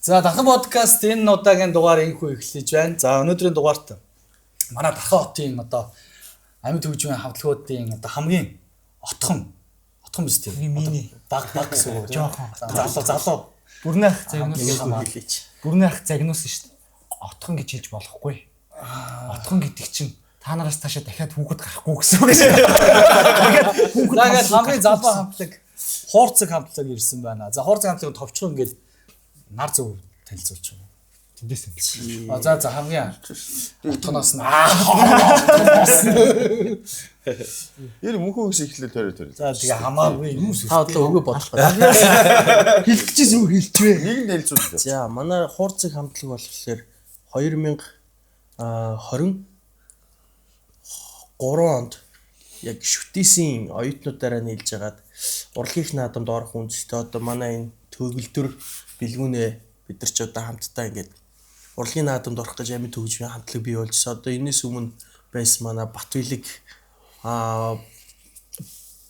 За Дархан подкаст энэ удаагийн дугаар инхүү эхлэж байна. За өнөөдрийн дугаарт манай Дархан хотын одоо амьд хөгжмийн хамтлагуудын одоо хамгийн отхон биз дээ. Баг гэсэн үг. Жоохон залуу. Бүрнийх загнуулсан шүү дээ. Отхон гэж хэлж болохгүй. Отхон гэдэг чинь та нараас таашаа дахиад хүүхэд гарахгүй гэсэн үг шүү. Дахиад хамгийн залуу хамтлаг Хуурцаг хамтлаг ирсэн байна. За Хуурцаг хамтлагын товчхон ингээд нар зөв танилцуулж байна. Тэндээс юм. За хамгийн отхоноос нь Ер мөнхөө гэж ихлээ төрөө. За тэгээ хамаагүй юм шүү. Та одоо өгөө бодлоо. Хэлчихсэн үг хэлчихвэ. Нэг нь хэлцүүлээ. За манай Хуурцаг хамтлаг болохоор 2023 онд яг шүтээсийн оюутнуудаараа нийлж агаад урлагийнх наадамд орох үндэстэй одоо манай энэ төгөлдөр бэлгүүнээ бид нар ч одоо хамтдаа ингээд урлагийн наадамд орох гэж амьд хөгжмийн хамтлаг бий болжсэн. Одоо энэс өмнө байсан манай Батбилэг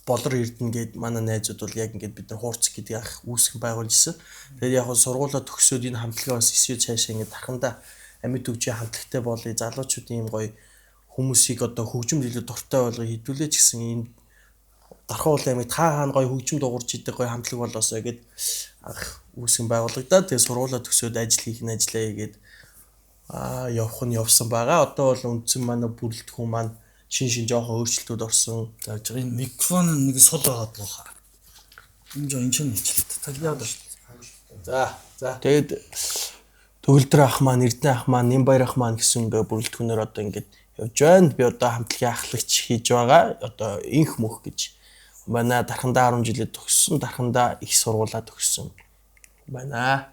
Болор Эрдэнэ гээд манай найзууд бол яг ингээд бид нар Хуурцаг гэдэг анх үүсгэн байгуулжсэн. Тэгээд яг сургуулаа төгсөөд энэ хамтлагаа бас эсвэ цаашаа ингээд Дархандаа амьд хөгжмийн хамтлагтай болъё, залуучуудын юм гоё хүмүүсийг одоо хөгжим илүү дуртай болгоё хэдүүлээ ч гэсэн энэ Дархан уулын аймагт хаана гоё хөгжим дуурж идэг гоё хамтлаг болоосоо гэд анх үүсгэн байгуулагдаад тэгээд сургуулаа төгсөөд ажил ажиллаа хийгээд явах нь явсан байгаа. Одоо бол үндсэн манай бүрэлдэхүүн маань шин жоохон өөрчлөлтүүд орсон. За энэ микрофон нэг сул байгаад байгаа. Энэ жоо энэ ч нийчлээ. Таглаад байна шүү. За. Тэгээд Төгөлдөр ах маань, Эрдэнэ ах маань, Нямбаяр ах маань гэсэн ингээ бүрэлдэхүүнээр одоо ингээд явж байна. Би одоо хамтлагийн ахлагч хийж байгаа. Одоо инх мөх гэж манай Дархандаа 10 жилээ төгссөн. Дархандаа их сургуулаа төгссөн байна.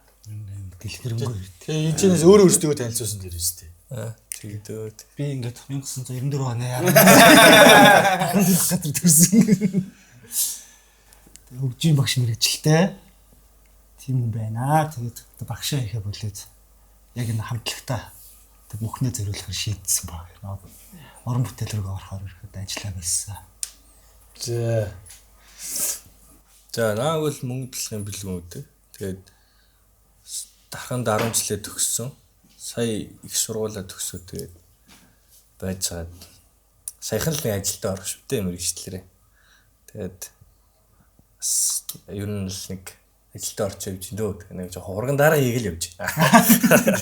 Дэлгэрэнгүй. Тэгээ энэчнээс өөрөө өөртөө танилцуулсан дэр шүү дээ. Тэгээд Би ингээд 1994 оны Дархан гадар төрсөн. Хөгжим багш мэрэгчлээ. Тийм юм байна. Тэгээд багшаа ихэ болоод яг энэ хамтлагтаа бүхнээ зориулахар шийдсэн баг. Орон бүтээл рүү орохоор ихэд ажиллаа байсан. За нааг бол мөнгө төлөхийн бэлгүүн үүдэг. Тэгээд Дарханд 10 жилээ төгссөн. Сая их сургуулаа төгсөө тэгээд байцаад саяхан л ажилдаа орох швтэй мэрэгчлэрээ. Тэгээд бас ер нь л нэг ажилдаа орч явж дөө. Нэг жоохон хурган дараа хийгээл явж.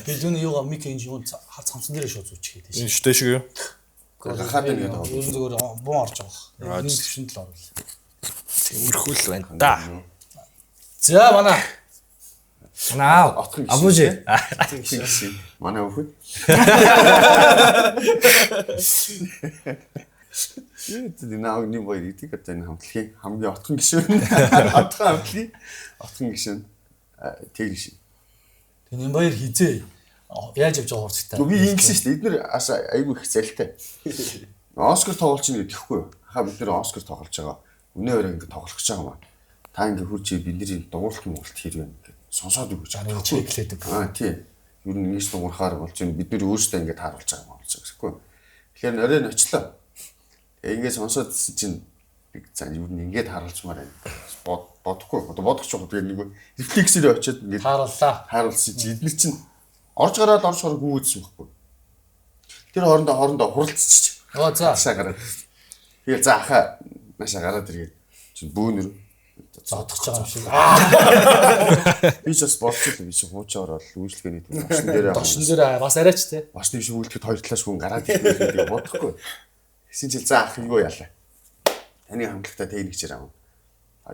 Бэлгүүний юугаа мик энэ юу цамцсан дээрээ шууд зүчгээд тийм. Энэ шүтээ шиг юу? Гахаад нэг байгаа. Ер нь зүгээр бун орж байгаа. Энэ төвшөнд л орвол. Тиймэрхүүл байна да. За манай Отхон Абужи. Манай өвхөд. Тэгээд нааг нэг гоё гэдэг одоо энэ хамтлагийн хамгийн отхон гишүүн. Отхон гишүүн. Тэгш. Тэгээ Нямбаяр хизээ яаж явж байгаа Хуурцагтай. Би ингэсэн шүү дээ. Эдгээр айгүй их залтай. Оскар тоглож ийн гэхгүй юу? Хаа бид нэр Оскар тоглож байгаа. Өнөө өрөө ингэ тоглох гэж байгаа маа. Та ингэ хурж бидний дугуйлт хэр байна гэдэг сонсоод өгч байгаа. Чеклээдэг. Тийм. Юу нэг нэгс дуурахаар болж байна. Бид нэр өөрсдөө ингэ тааруулж байгаа юм болж байгаа гэхгүй юу? Тэгэхээр нөрөө очлоо. Ингэ сонсоод чинь за юу нэг ингэ тааруулчмаар байна. Бодохгүй. Одоо бодох ч байгаа. Тэгээ нэг рефлексээр очиод ингэ тааруулсан чи эдгээр чинь орж гараад гүйдсэн байхгүй. Тэр хоорондоо хуралцчих. За. Ашаа гараад. Тэгээ за ахаа наашаа гараад иргээд чи бөөнөр зодох байгаа юм шиг. Би ч бас болчихлоо би чи хуучаар бол үйлчлэгээний төв машин дээр Дошн дээр бас арайч те. машин биш үйлдэхэд хоёр талаас хүн гараад ирэх бодохгүй. Хэсэг жил за ах юу яалаа. Таны хамтлагтаа техникчээр аав.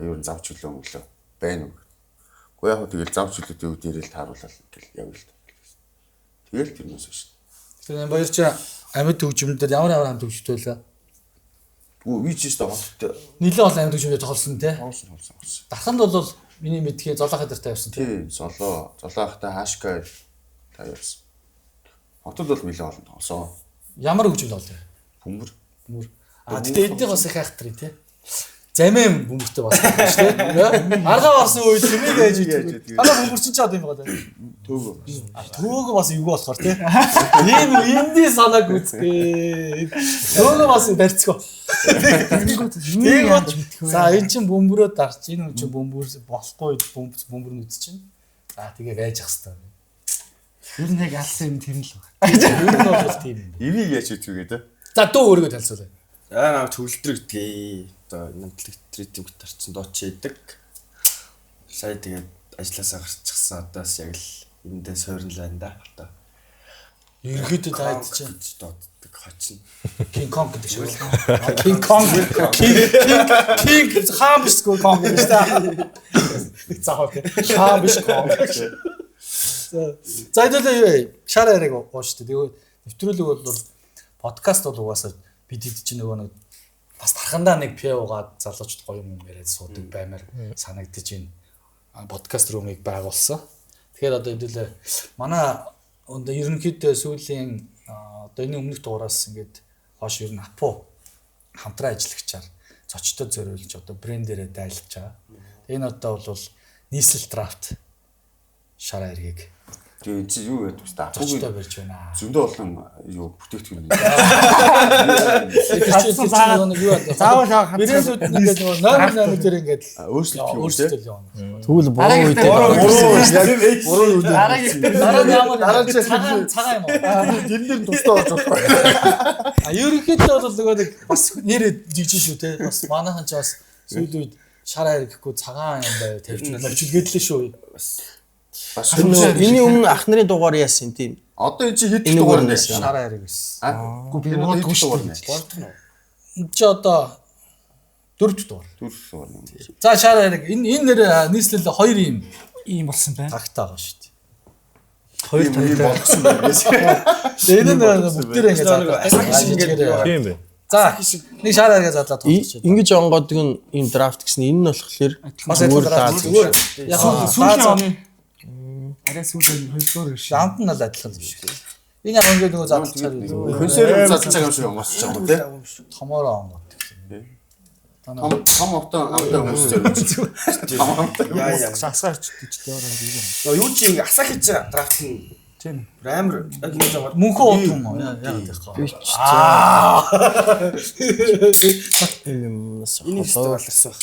Юу н завч өглөө мөглөө байна уу. Уу яг тэгэл завч өглөөтэй үе дээрэл тааруулаад ингээл явъя л. Тэгэл тэрнээс шүү. Тэгээ Нямбаяр чи амьд хөгжмөд ямар хамт хөгжтэй байлаа? Үгүй ч гэсэн хоттой. Нилээ олон амьд хөгжмөд тоглосон те. Тоглосон. Дарханд бол миний мэдхий золоо хадартай явсан те. Тийм, золоохтой хаашка тавьсан. Хотод бол нилээ олон тоглосон. Ямар хөгжмөд болов? Бөмбөр. Тэгтээ эднийг бас их хайхтар тий. Замэм бөмбөртэй болсон шүү дээ. Аргаа орсон үед хэмээг яаж ийдэг. Танаа бөмбөрчин ч одоо юм байгаа тий. Төөгөө бас юу болохоор тий. Ийм эндий санааг үзтээ. Төөгөө бас барьцгаа. За энэ чинь бөмбөрөө дарч энэ чинь бөмбөр болохгүй бөмбөр нь үз чинь. За тэгээ байж ах хэвээр. Ер нь яг алсан юм тэр л байна. Ер нь бол тийм юм. Ивийг яаж үтвэгээ дээ. За дөө өөрийгөө танилцуулъя. Намайг төвлөрөгдгий. Одоо намтлаг тритм гитарчин дооч идэг. Сая тэгээд ажилласаа гарчихсан. Одоос яг л эндээ суйрлаа энэ да. Одоо Ерөнхийдөө таад чинь дууддаг хочин. King Kong гэдэг шиг л. King Kong King хаан бишгүй Kong гэж та. Заавал хаан биш Kong. За хэдүүлээ шар яриг ууштай. Тэгээд нэвтрүүлэг бол подкаст бол угаасаа бид хэд чинь нөгөө нэг бас тархандаа нэг пи угаад залуучд гоё юм яриад суудаг баймаар санагдаж байна. Подкаст румыг байгуулсан. Тэгэхээр одоо хэдүүлээ манай одоо ерөнхийдөө сүүлийн одоо энэ өмнөх дугаараас ингээд хоош ер нь апу хамтран ажиллагчаар зочдод зориулж одоо брендээрээ дайлгаж байгаа. Энэ одоо бол нийслэл драфт шараа эргийг Тэгээ чи юу гэдэг вэ? зочдод барьж байна. Зөндөө олон юу бүтээгдэхүүн. Заавал брэндүүд ингээд нөгөө номер дээр ингээд өөрчлөлт явна. Тэгвэл буруу үед буруу үү? Дараа нь ямар цагаан юм уу? Гэрнэр тусдаа орж байгаа. Ерөнхийдөө бол нөгөө нэг бас нэр дижж шүү те. Бас манайхан ч бас сүүлийн үед шараа ирэхгүй цагаан юм бай тавьж өчилгээдлээ шүү. Бас энэ өмнө ах нарын дугаар яасан тийм. одоо энэ чи хэд дугаар нэ? Шараа ирэх гэсэн. би бодгүй шүү дээ. Энд чи одоо 4 дугаар. 4 дугаар. За шараа ирэх. Энэ нэр нийслэл 2 Ийм болсон байна. тагтаа байгаа шүү дээ. Хоёр тань болгосон байгаас. Энэ нь бүгдээрээ ингэ задлаа. Тийм бэ. За нэг шараа ирэх задлаа тоглож. Ингэж онгодог нь энэ драфт гэсэн энэ нь болохоор Бас зүгээр адилхан даа. зүгээр. Яг Сүүлийн оны арай сүүлийн хөлсөөр биш. ламт нь л адилхан л биш. Энэ яг ингэ нөгөө задлахаар Хөнсөөр задлж байгаа юм шиг амсч байгаа юм тий. томороо онгод. Том автон амтай хүмүүс зориулж. Яа. Асгаарч дижтэй ороо. Юу чи ингэ асаа хийж драфт нь Тийм. амар яг ингэж байгаа. Мөнхөө ууд юм уу? Яг яах вэ? Энэ боловсон.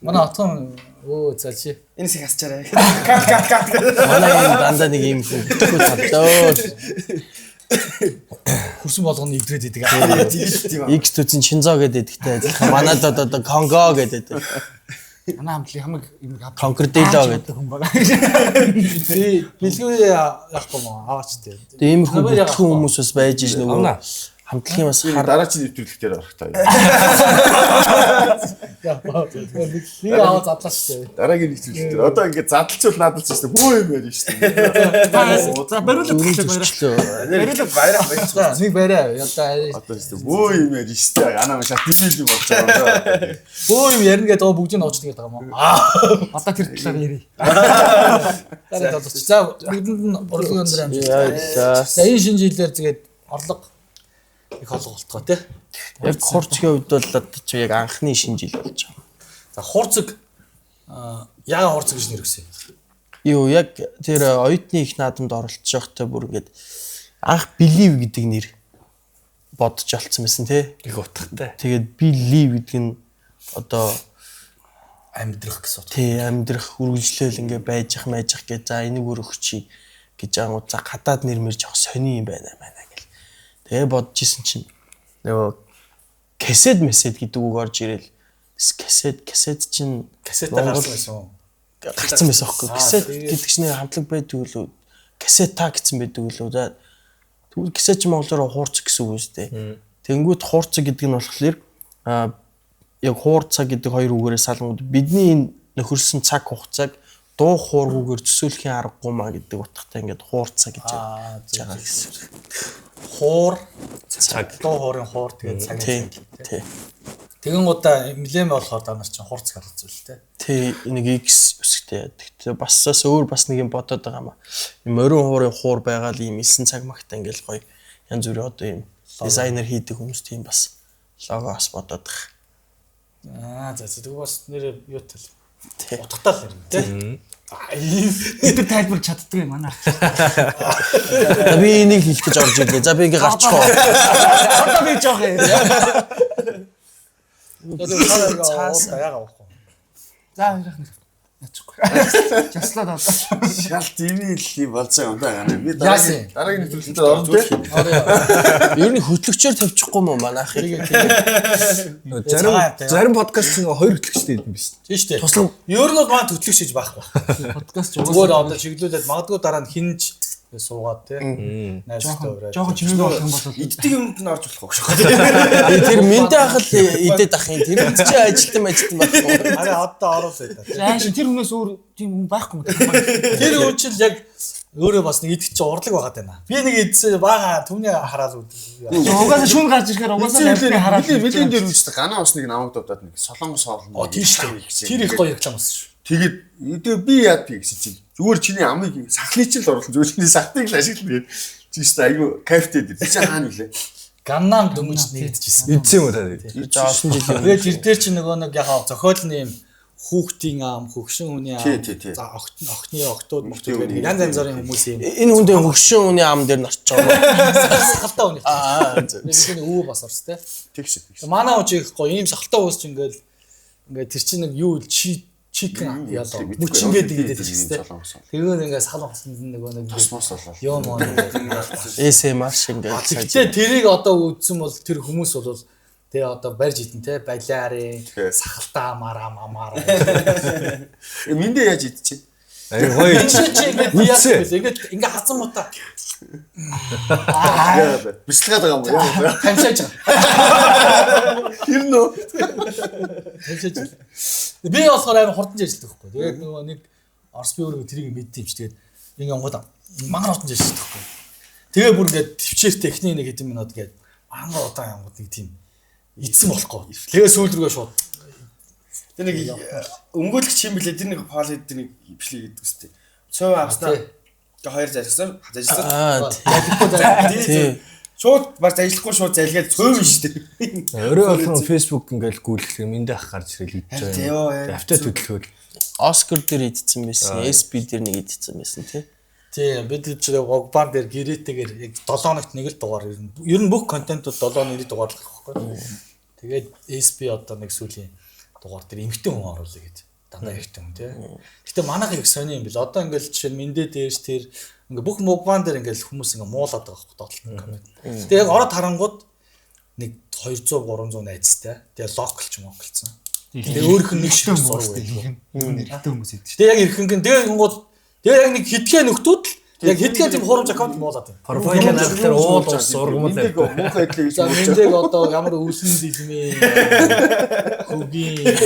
Манай отхон за чи. Энэ шиг хасчаарай. Манай энэ дандаа нэг юм хөтгөө тавлаа. Хөрсөн болгоно идрээд идэг. X төцэн Шинзо гэдэг гэдэгтэй адилхан. Манайд одоо Конго гэдэг. Манай хамтлаг хамаг юм Конкордило гэдэг. хүн байгаа. Би бэлгүй яахгүй маа аваач тээ. Иймэрхүү бүтгэн хүмүүс бас байж ш нөгөө хамтлагийн бас Дараа чи нэвтрүүлэх дээр орох та. Би аваа задлаа шүү дээ. Дараагийн нэвтрүүлэх дээр. Одоо ингээд задлчвал наадалж шүү дээ. Бөө юм яа шүү дээ. За бариулах гэхлээр Барилга баяраа байж. За нэг барай. Ядаа арай. Одоо шүү дээ. Бөө юм яа шүү дээ. Анаа шат дивил болж байгаа юм. Бөө юм ярина гэдэг бүгдийг нь оочдаг гэдэг юм аа. одоо тэр талаар ярий. Дараа тоглож. За бидэнд нь орлогын өндөр амжилт. За энэ шинэ жилээр тэгээд орлого их олголтгоо тий. Яг хурцгийн хувьд бол одоо чи яг анхны шинэ жил болж байгаа. За хурцэг яга хурцэг гэж нэрвсэн. Юу яг тэр оюутны их наадамд оролцож байхдаа бүр ингээд анх believe гэдэг нэр бодож олцсон байсан тий. Их утгатай. Тэгээд believe гэдэг нь одоо Амьдрах гэсэн үг. тий амьдрах үргэлжлэл ингээ байж ах гэж за энийг өргөчий гэж ангууд за гадаад нэр мэр жоох сони юм байна гэл. Тэгээ бодож исэн чинь нөгөө касет месед гэдэг үг орж ирэл касет чинь Касетаа гарсан байсан. гарцсан байсан аахгүй. Касет гэдэг чинь хамтлаг байдаг үлээ. Касета гэсэн байдаг үлээ. Тэгвэл касет чинь монголоор хуурц гэсэн үг шүү дээ. Тэнгүүд хуурц гэдэг нь болохоор яг хуурцаг гэдэг хоёр үгээрээ салгууд бидний энэ нөхөрсөн цаг хугацааг дуу хуургүйгээр төсөөлөхийн аргагүй маа гэдэг утгатай ингээд хуурцаг гэж байгаа гэсэн. Хуур цаг дуу хуурын хуур тэгээд цаг. Тий. Тэгэн удаа эмблем болохоор та нар чинь хурц гаргаж зүйл тээ. Тий нэг X үсгтэй. Тэгтээ бас өөр бас нэг юм бодоод байгаа маа. Юм орон хуурын хуур байгаа л юм 9 цаг магтаа ингээл гоё янз бүрийн одоо юм дизайнер хийдэг хүмүүс тийм бас логоос бодоод байгаа. За тэгвэл бас нэр юу тал. Утгатай л нэр тээ. бид тайлбар чаддгүй манай. Би энийг хэлэх гэж орж ирлээ. За би ингээ гарчихоо. Одоо би жоох юм. Цаас яага авахгүй. За ярих нэр. Жаслаад одоо. Шал димэл болж байгаа юм да гана. Би Яасан? дараагийн нэвтрүүлэгт орно тий. Ер нь хөтлөгчөөр тавьчихгүй юм манайх. Зарим подкаст нэг 2 хөтлөгчтэй юм биш. Тийм шүү дээ. Туслан Ер нь бол маань хөтлөгч гэж байхгүй. Подкаст Зүгээр одоо чиглүүлээд магадгүй дараа нь хинж суугаад тий. Найстай ураад. жоохон чимээ болох юм бол Иддэг юмд нь орж болох шүү. тэр мэдээ ахал идээд ах юм. Тэр чи ажилтан байхгүй. Араа одоо оруулаа. зааш тэр хүнээс өөр тийм хүн байхгүй юм. Тэр үучил яг өөрөө бас нэг идэх чи урлаг байгаад байна. Би нэг идсэн бага түмний хараад үгүй. Угаасаа шүүн гарч ирэхээр угаасаа амтны хараад Мэдэн дээр үстэй ганаа усныг намайг дуудаад нэг солонгос хоолны. Тийм шүү дээ. Тэр их гоё реклам болсон шүү. Тэгээд өдөө би яадгийг гэсэн чинь зүгээр чиний амыг сахлыг ч л оруулсан зүгээр чиний сахтыг л ашиглана гэдэг. Чи ч айгу кайфтэй дээр. Чи хаана үлээ? Ганнам дөнгөж нэгдэжсэн. Идсэн юм уу та? Жоосон жил юм. Тэгээд тэр дээр чи нөгөө нэг яг зохиолны юм хүүхдийн ам, хөгшин хүний ам. За охины октод гэдэг янз янзын хүмүүс юм. Энэ хүндээ хөгшин хүний ам дээр нарч байгаа. Сахалтай хүний. Нэг өвөө бас орс те. Тэгш. Манай ууч их гоё ийм сахалтай уус ч ингээл тэр чинь нэг юу чикен ялаа мөчингээд идэдэг ч гэсэн. Тэгээд ингээд сахал хоцсонд нөгөө нэг Тосмос болоо. ёо моо. ASMR шиг ингээд. Тэгтээ тэрийг одоо үзсэн бол тэр хүмүүс бол тэгээ одоо барьж идэн те балиарын сахалтай амаар. Миндээ яаж идчихэ? Ай гоё. Ингээд хацсан муута. Бислгээд байгаа юм уу? Тамшааж байгаа. Тэр нөө. Тамшааж. Би болохоор амар хурдан ажилладаг байхгүй. Тэгээд нөгөө нэг Орос би өөрөө тэрийг мэддэм ч тэгээд ингээд онгод мангар хурдан ажилладаг байхгүй. Тэгээ бүр ингээд төвчээр техник нэг хэдэн минут гээд мангар удаан явгод нэг тийм идсэн болохгүй. Тэгээ сүүл рүүгээ шууд. Тэр нэг өмгөөлөгч юм блэ тэр нэг хоол хэд нэг бичлэг гэдэг үстэй. Цов авснаа. Тэгээ хоёр зарсан. Тийм. Шууд бас ажиллахгүй шууд залгаад цөв нь штэ. Өөрөө олон Facebook ингээл гүйлгэх юм эндээ ах гарч ирэл идэж байгаа. Автаа төдөлгөөл. Оскар дээр идсэн байсан. SP дээр нэг идсэн байсан тий. Тийм бид ч вогбар дээр гэрээтэйгээр яг 7 хоногт нэг л дугаар ирнэ. Ер нь бүх контентууд 7 нэрийн дугаар л байхгүй. Тэгээд SP одоо нэг сүүлийн дугаар дээр эмхтэн хүн оруулаа гэдэг. Дандаа эмхтэн хүн тий. Гэтэ манайх их сони юм бил. Одоо ингээл жишээ нь мэндэ дээрс тэр ингээ бүх мугбан дээр ингээл хүмүүс ингээ муулаад байгаа байхгүй тоглолт комент. Тэгээд яг ороод харангууд нэг 200 300 найзтай. Тэгээд локал ч юм уугалцсан. Тэгээд өөрөх нь нэг шиг зураг байдаг. Нэртэй хүмүүс идэв. Тэгээд яг ирхэн тэгээд ингууд тэгээд яг нэг хитгэн нөхдүүд л яг хитгэн тийм хурамч аккаунт муулаад байна. Профайл харахаар уул ус сургамал Миндэг муухай идлээ гэж За мэндэг одоо ямар үлэн дилмээ хөгийн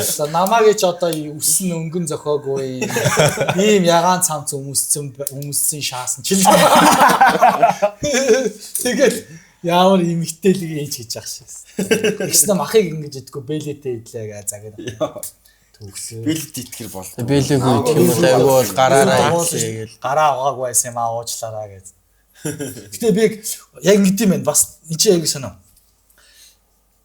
за намаагийн ч одоо өсөн өнгөн зохиогүй ийм ягаан цамц өмссөн шаасан чил тэгэл ямар имэгтэйлэг ээж хийж ах шиг гэсэн махыг ингэж идэггүй бэлэтэй идлээ гэ загнаа төгсөө Бэлд итгэр бол. Бэлээгүй идэх юм бол айгүй бол гараараа идэгээл. гараа угааг байсан юм уучлаараа гэж. Гэтэ би яг ингэдэм байх бас энэ чи яг санаа.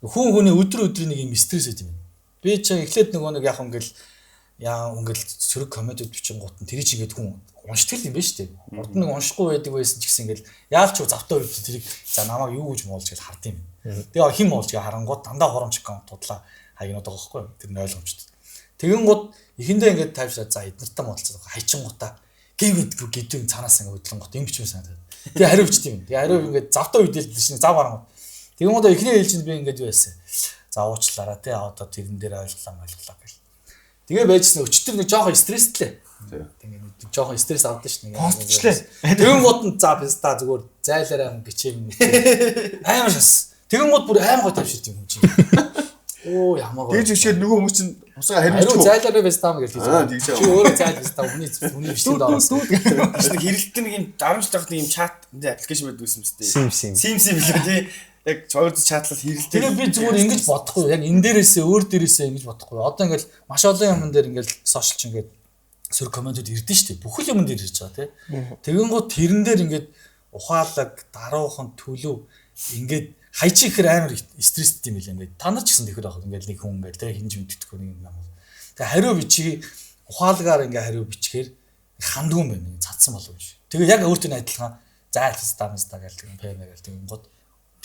Хүний өдрийн нэг юм стресс өгд юм. Би ч эхлээд нэг яг ингээл сөрөг комедиуд бичин гут нь тэр чи ингээд хүн уншдаг юм байна шүү дээ. Урд нэг уншихгүй байдаг байсан ч гэсэн ингээл яалч завтаа үед тэрийг за намайг юу гэж муулж гэж хард юм. Тэгээ хэн муулж гэж харангууд дандаа хоромч аккаунт тудлаа хагнууд байгаа байхгүй тэр нь ойлгомжтой. Тэгэнгუთ эхэндээ ингээд тайвшаа за эднэртэй муудалцаад хайчингуудаа гэвэдгүй гэдвэн цаанаас ингээд хөдлөнгөт юм бичмээ санагдаад. Тэгээ хариу бичт юм. Тэгээ хариу ингээд завтаа үдээлдэл шин зав гарангууд. Тэгэнгუთ эхний ээлжинд би ингээд юу байсан. За уучлаарай те одоо тэрэн дээр ойлголоо гэл. Тэгээ байжсэн өчтөр нэг жоохон стресстлээ. Тэгээ нэг жоохон стресс авдаг ш нэг. Постчлээ. Тэгэнгუთ нь за писта зүгээр зайлаараа юм бичээг. Амар шас. Тэгэнгуთ бүр амар гой тавьширт юм чи. Оо ямар гоо. Дээж өчөөд нөгөө хүмүүс чинь усаа харин Ариу зайлаараа пистам гэж хэлж тийм. чи өөрөө зайл пистам хүний бичлэгд орсон. Нэг хэрэлтэн нэг юм дарамж дах нэг юм чат энэ аппликейшн байдаг юм зү. Сим билүү тий. Яг хоёр чатлал хэрэлтэн. Тэгээ би зүгээр ингэж бодохгүй. Яг энэ дээрээсээ өөр дээрээсээ ингэж бодохгүй. Одоо ингээл маш олон юмн дээр ингээл сошиал ч ингээд сөр комментүүд ирдэ штэ. Бүхэл юмн дээр ирж байгаа тий. Тэгэнгუთ тэрэн дээр ингээд ухаалаг, даруухан, төлөв ингээд хайчих ихэр амар стресстэй юм билээ ингээд. Та нар ч гэсэн тэгэхэр байгаа. Ингээд нэг хүн ингээд тэгээ хинж мэддэхгүй нэг юм. Тэгээ хариу бичиг ухаалагаар ингээд хариу бичгээр хандгүй юм байна. Цацсан болов биш. Тэгээ яг өөртөө адилхан зайл системс та гээл тийм пэмэ гээл тийм гот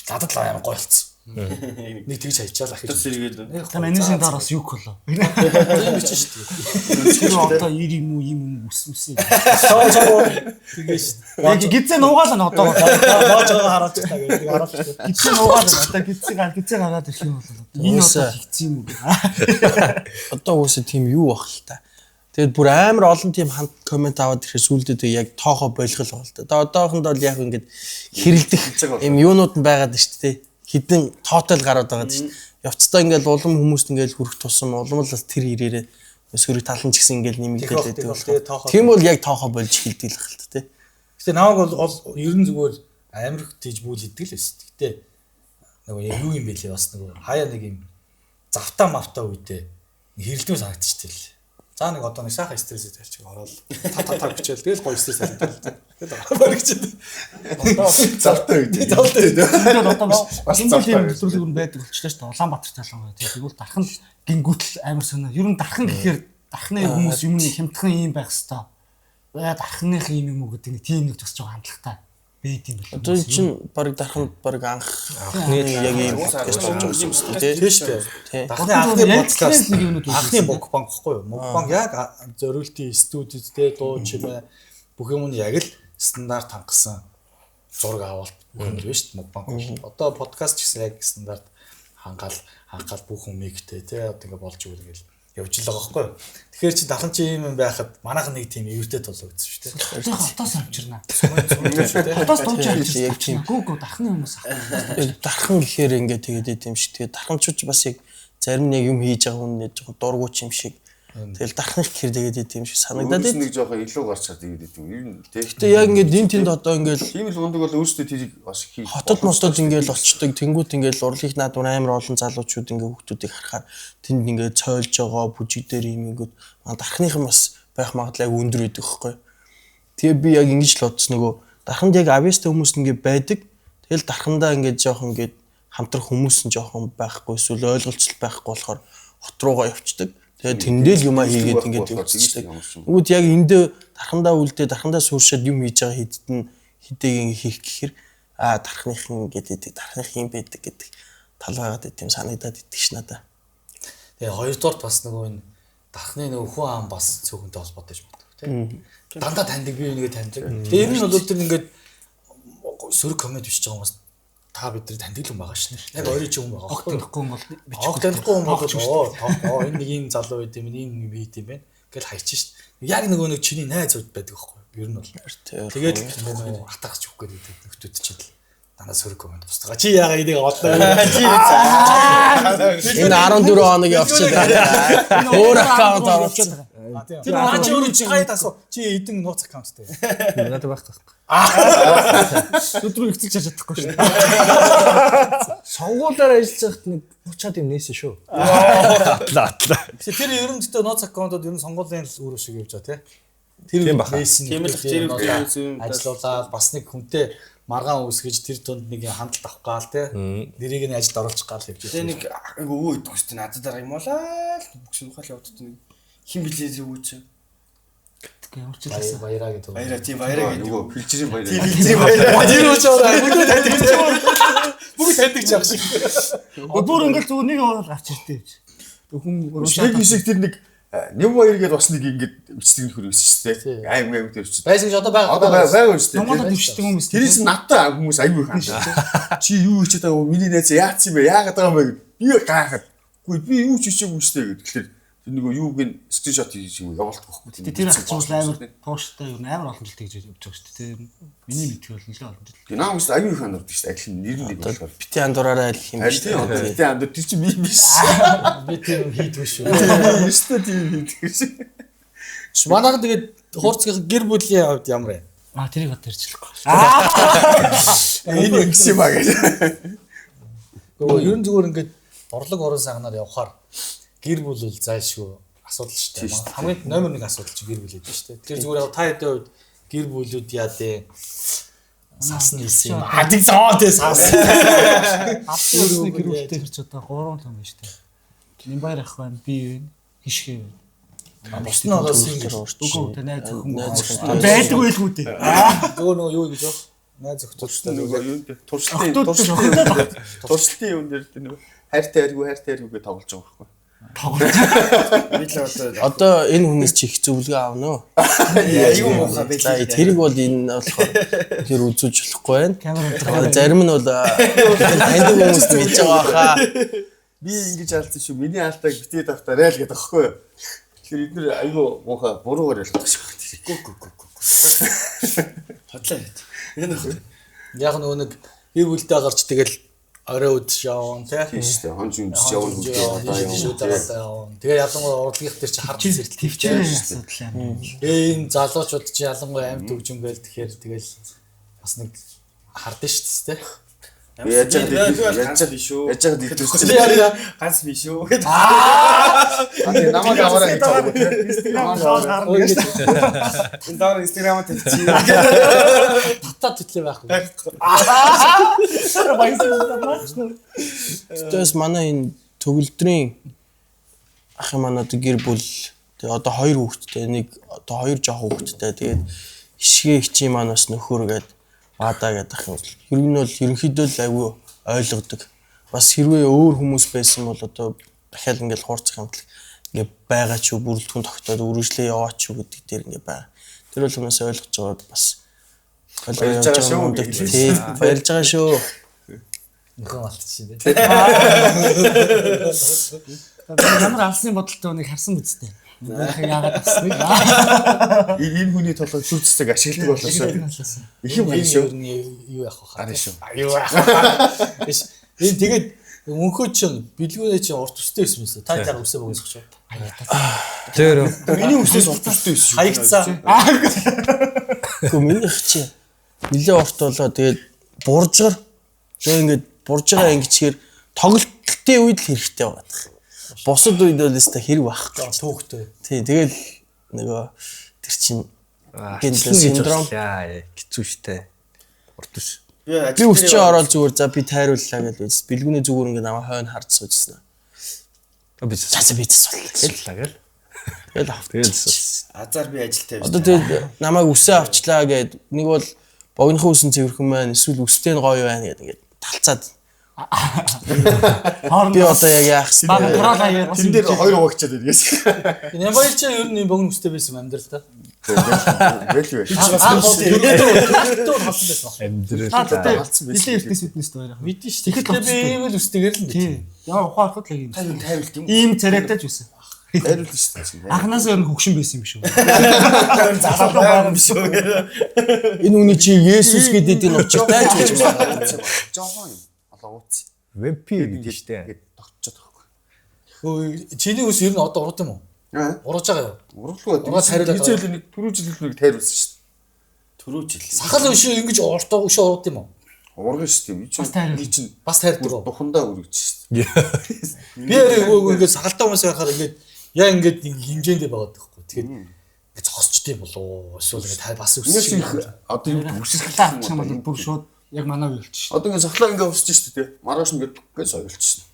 надад л амар гоё болцсон. Нэг тэгж хайчаал ахиж. сэргээд. Та манийшин дараа бас юу болоо. Тийм биш шүү дээ. Тэр одоо ир юм уу үс. Соо тэгээ шүү. Яг гизээ нуугаал одоо. Боож байгаа харуулж та гэдэг харуулж шүү. Гизээ нуугаал одоо гизээ гараад ирэх юм болоо. Энэ одоо хийцэн юм уу? Одоо уусаа тийм юу бах л та. Тэгээд бүр амар олон тийм хамт комент аваад ирэхээр сүулдээд яг тоохоо болгол бол та. Одоохонд бол яг ингээд хэрэлдэх юм юунууд нь байгаад байна шүү дээ. Хідэн тоотал гараад байгаа шүү дээ. Явцдаа ингээд улам хүмүүст ингээд хүрэх тусам улам л тэр ирээрээ сөрөг талан ч гэсэн ингээд нэмэгдээд байдаг. Тийм бол яг тоохоо болж эхэлдэг л хаалт тий. Гэтэ намайг бол ер нь зүгээр амар тийж бүл идэг л байсан. Гэтэ нөгөө яг юу юм бэ лээ бас нөгөө хаяа нэг юм завтаа мавтаа үедээ хэрэлдүү санагдчихтэй л. За нэг одоо нэг сайхан стрессээ тарьчих ороод та бичээл тэгэл гоё стресс авдаг. Тэгээд баригчээд. Завтай үед. Тэгээд одоо бас гингүүлийн нэвтрүүлэг нь байдаг болчихлоо шүү дээ. Улаанбаатар талаа. Тэгвэл дархан гингүүтэл амар сонио. Ер нь дархан гэхээр дархны хүмүүс юм хямдхан юм байх хэвээр. Дархных юм уу гэдэг нэг тийм нэг тусч байгаа хандлагатай байд юм байна. Одоо чинь баг дархан баг анхны яг юм подкаст болж байгаа юм шүү дээ. Тийм шүү дээ. Дархны анхны подкаст анхны мукбанк гэхгүй юу? Мукбанк яг зориултын студидтэй дуу чимээ бүх юм нь яг л стандарт хангасан зураг авалт бүх юм байна шүү дээ мукбанк. Одоо подкаст ч гэсэн яг стандарт хангаал бүх юм мигтэй тий одоо ингэ болж өгөл ингээл явж л байгаа байхгүй юу. Тэгэхээр чи дархан чи юм байхад манайх нэг тийм эвэртэй толгойдсон шүү дээ. Хотоос авчирнаа. Хотоос дууч яг тийм гүг дархны хүмүүс авах. Дархан гэхээр ингээд тэгээд юм шиг. Тэгээд дарханчууч бас яг зарим нэг юм хийж байгаа хүн нэг жоохон дургуйч юм шиг. Тэгэл дархных гэхээр тэгээд юм шиг санагдаад байна. Нэг жоохон илүү гарч чад тэгээд юм. Ер нь Гэхдээ яг ингээд энэ тэнд одоо ингээд тийм л ундаг бол өөрсдөө тэрийг бас хийх. хотод мостод ингээд олчдаг. Тэнгүүт ингээд урлагийнх наадмаар амар олон залуучууд ингээд хүүхдүүдийг харахаар тэнд ингээд цойлж байгаа бүжиг дээр юм ингээд дархныхан бас байх магадлал яг өндөр байдаг хөхгүй. Тэгээ би яг ингэж л бодсон нөгөө дарханд яг авьяастай хүмүүс ингээд байдаг. Тэгэл дархандаа ингээд жоохон ингээд хамтрах хүмүүс нь жоохон байхгүй эсвэл ойлголцол байхгүй болохоор хот руугаа явцдаг. Тэгээд тэндэл юмаа хийгээд ингээд явцдаг. Тэгвэл яг эндээ дархандаа үлдээ дархандаа сууршаад юм хийж байгаа хэдд нь хэдэг ингээд хийх гэхээр дархныхан гэдэг дархных юм байдаг гэдэг тал байгаад байт юм санагдаад идэх ш надаа. Тэгээ хоёрдугаар бас нөгөө энэ дархны нөгөө хүн ам бас цөөхөнтэй холбоотой юм байна тийм. Дандаа таньдаг би нэгэ таньдаг. Тэгээ ер нь бол тэр ингээд сөрөг комент бичиж байгаа хүмүүс та бидний таньдаг юм байгаа шнэ. Яг өөрөө чи хүн байгаа. Огт танихгүй юм бол Огт танихгүй юм бол энэ нэг юм залуу байд юм ийм юм хийд юм байна. Ингээл хайчих шнэ. Яг нөгөө нэг чиний найзууд байдаг байхгүй. Ер нь бол. Тэгээд нөгөө хатагч өгөх гэдэг нөхдүүд чинь л дандаа сөрөг комент бустгаа. Чи яага энийг олдоо. Энэ 14 хоног явчихсан. Өөр аккаунт оруулчихсан. Тэр наа чи өөрөө чи гайд асуу. Чи эдэн нууц аккаунттай. Надад байх тахгүй. өдрөө ихцэж чадахгүй шүү. Сонгуулиар ажиллаж байхад нэг буцаад юм нээсэн шүү. Атлаа. Тэр ер нь зөвхөн нууц аккаунтууд ер нь сонгуулийн л үүрэг шиг явж байгаа тий. Тийм баха. Тийм л зэрэг ажиллаулаад бас нэг хүнтэй маргаан үүсгэж тэр тунд нэг хандлт авах гал тий. Нэрийг нь ажилд оруулах гал явж байгаа. Тэгээ нэг өвөө идэх шүү дээ. Надад дараа юм болаа л бүксэн ухаал явддаг нэг хин билээ зүг үүч. Тэгээ урчлаасаа. Баяраа гэдэг. Баяраа тийм баяраа гэдэг. Нөгөө филжирийн баяраа. Тийм филжирийн баяраа. Тэр уучраа бүгд таньдаг. Бүгд таньдаг ч ах шиг. Бүр ингээл зүгээр нэг орол гарч иртээ. Хүн Яг шиг тэр нэг Нэм баяр гээд бас нэг ингэж бичдэг нөхөр байсан шүү дээ. Аим дээр ч. Байсан гэж одоо байгаа. Одоо байгаа шүү дээ. Монголд өвчтөг хүмүүс. Тэрээс надтай хүмүүс аюу хаан. Чи юу хийж байгаа вэ? Миний найз яац юм бэ? Яагаад байгаа юм бэ? Би гайхаад. Үгүй би юу ч хийчихгүй шүү дээ гэхэлэр тэр нөгөө юуг нь скриншот хийж явуулдаг байхгүй. Тэр ахчуул амар пошттай юу амар олон жил тэгж явж байгаа шүү дээ. Миний мэдхий бол нэлээд олон жил. Тэр наамс аюу хаан ордог шүү дээ. Адил нэр нь нэг болохоор. Бити андуураараа л юм шүү дээ. Бити андуур тэр чинь би биш. Би тэр хийдгүй шүү. Өстө тийм хийдэг шээ. Манайх тэгээд хуурцгийн гэр бүлийн хувьд ямар вэ? Тэрийг одоо ярьчихлахгүй. Энэ ингэсэн ба гэж. Гэхдээ ер нь зүгээр ингээд орлог орон сангаар явхаар гэр бүл бол зайлшгүй асуудал шүү дээ. Хамгийн номер 1 асуудал чи гэр бүл гэдэг шүү дээ. Тэгэхээр зүгээр та хэдийн хувьд гэр бүлүүд яа дээ саас нь хэлсэн юм. Хадиг зоо дээ саас. Авсны гэр бүлтэй хэрч одоо 3 том байж тээ. Нимбайр ах байна, би байна, хишгэ байна. Бос нь одоо сингл Үгүй тэ найз хүн байдаг байлгүй дээ. Нөгөө юу гэж вэ? найз зөвхөн нөгөө юу дээ туршилтын юм дээр нөгөө хайртай хайргүй гэж тоглож байгаа байхгүй. Би л Одоо энэ хүнээс чи их зөвлөгөө авна уу? айгүй муухай байлаа. За тэрийг бол энэ болохоор тэр үзүүлж болохгүй байна. Зарим нь бол таньдаг хүмүүс мэдж байгаа хаа. Би ингэж алдсан шүү. Миний алдаа битээ давтарай л гэдэг байхгүй юу? Тэгэхээр эдгээр айгүй муухай буруугаар ялдаг шүү. Тодлоо. Энэ Яг нөгөө нэг гэр бүлдээ гарч тэгэл орой үдш явна тий. Тийм шүү дээ. Хонж юмс явна гэдэг одоо явна. Тэгээ ялангуяа урлагийнх төр чи харж зэрэг Төвчээр асуудал юм. ийм залуучууд чи ялангуяа амьд хөгжим гээл тэгэхээр тэгэл бас нэг хардсан шүү дээ тий. яаж ганц биш шүү. яаж дийдвэрч Ганц биш шүү. намайг аваарай гэж байгаа тийм. Энэ доор Instagram-д тавьчих. Татаа төтлөө байхгүй. Тэс манай энэ төгөлдрийн ахын манай гэр бүл тэгээ одоо 2 хүүхэдтэй нэг одоо 2 жоох хүүхэдтэй тэгээд хишгээ хичээ маань бас нөхөр гээд баадаа гэдэг юм. Ер нь бол ерөнхийдөө л аягүй ойлгодог. Бас хэрвээ өөр хүмүүс байсан бол одоо дахиад ингээл хуурцах юмтлаг ингээ байгаа ч бүрэлдэхүүн тогтоод үргэлжлээ яваач ч гэдэг дээр ингээ байгаа. Тэр бол хүмүүс ойлгож байгаад бас Баярлж байгаа шүү. Баярлж байгаа шүү. Нөхөн алдчихжээ тий. Ямар алсны бодолтой үнийг харсан үсттэй. Яагаад авсныг Энэ хүний толгой сүр цэцэг ашигладаг болоо шүү. Их юм байна шүү. Юу яах вэ? Гараа шүү. Юу яах вэ? Энэ тэгээд өнхөө чинь бэлгүүнээ чинь урт өстэй байсан юмсаа. Та дараа өсөө богсох шүү. Тэр Миний үснээс урт өстэй байсан шүү. Хаягдсан. Гэхдээ миний чи нилээ урт болоо тэгээд буржгар тэгээ ингээд бурж байгаа ингэчээр тоглолтын үед л хэрэгтэй байгаа. Босод үед бол өстой хэрэг байхгүй. Түүхтэй. Тий, тэгэл нөгөө тэр чин гэнэ синдром хэцүү шттэ. Урт ус. Би өсчөө ороод зүгээр за би тайрууллаа гэж үз. Бэлгүүний зүгээр ингээд намайг хойно харж суужсан. Би Цаца бицс боллоо гэл. Тэгэл авт. Азар би ажилтай Одоо тэгээд намайг үсээ авчлаа гэд нэг бол богинохон үсэн цэвэрхэн маань эсвэл үстэй нь гоё байна гэдэг ингээд талцаад. Би одоо яг яах вэ? баг хураалаа яа. Тэн дээр хоёр угагчаад байдгээс. Нямбай чи ер нь богино өстэй байсан амьдрал та. Тэгэл юу вэ? Төлөвлөлтөөр халсан байсан. амьдрал. Нилээ эртнээс үднээс хоёр яг. Мэдэн ш. Тэгэхээр би ийм л өстэйгэр л Тийм. Яа ухаахад л юм. тавилт юм. Ийм царайтай ч үсэн. Хайрлал шүү дээ. Анханаас өөр хөгшин байсан юм шүү. Залуу байгаа юм шүү. Энэ үний чи Есүс гэдэг энэ учиртай ч гэж байна. Жохон юм. Алаа ууц. Вампир гэдэг штэ. Ингээд тогтцоод байхгүй. Хөөе чиний ус ер нь одоо урд юм уу? Урж байгаа юу? Урлуу. Угаас хариулаад хизээл нэг түрүү жил нэг тайруулсан шүү дээ. Түрүү жил. Сахал өшөө ингэж уртаа өшөө урд юм уу? Урган шүү дээ. Бас тайруулсан. Би чинь Бас тайрдаг уу? духандаа үргэж шүү дээ. Би өөрөө ингэж сахалтай хүмүүс байхаар ингэж яа ингэж хэмжээндээ байгаад байхгүй. Тэгээд ингэ зогсчтой болоо. Эсвэл ингэ бас Инээс өссөн. их одоо юу үрсэх Талаа авчих юм бол бүр шууд яг манаа үйлч шүү. Одоо ингэ сахлаа ингэ усч шүү дээ. Маргааш ингэ гэж соёлч шүү дээ.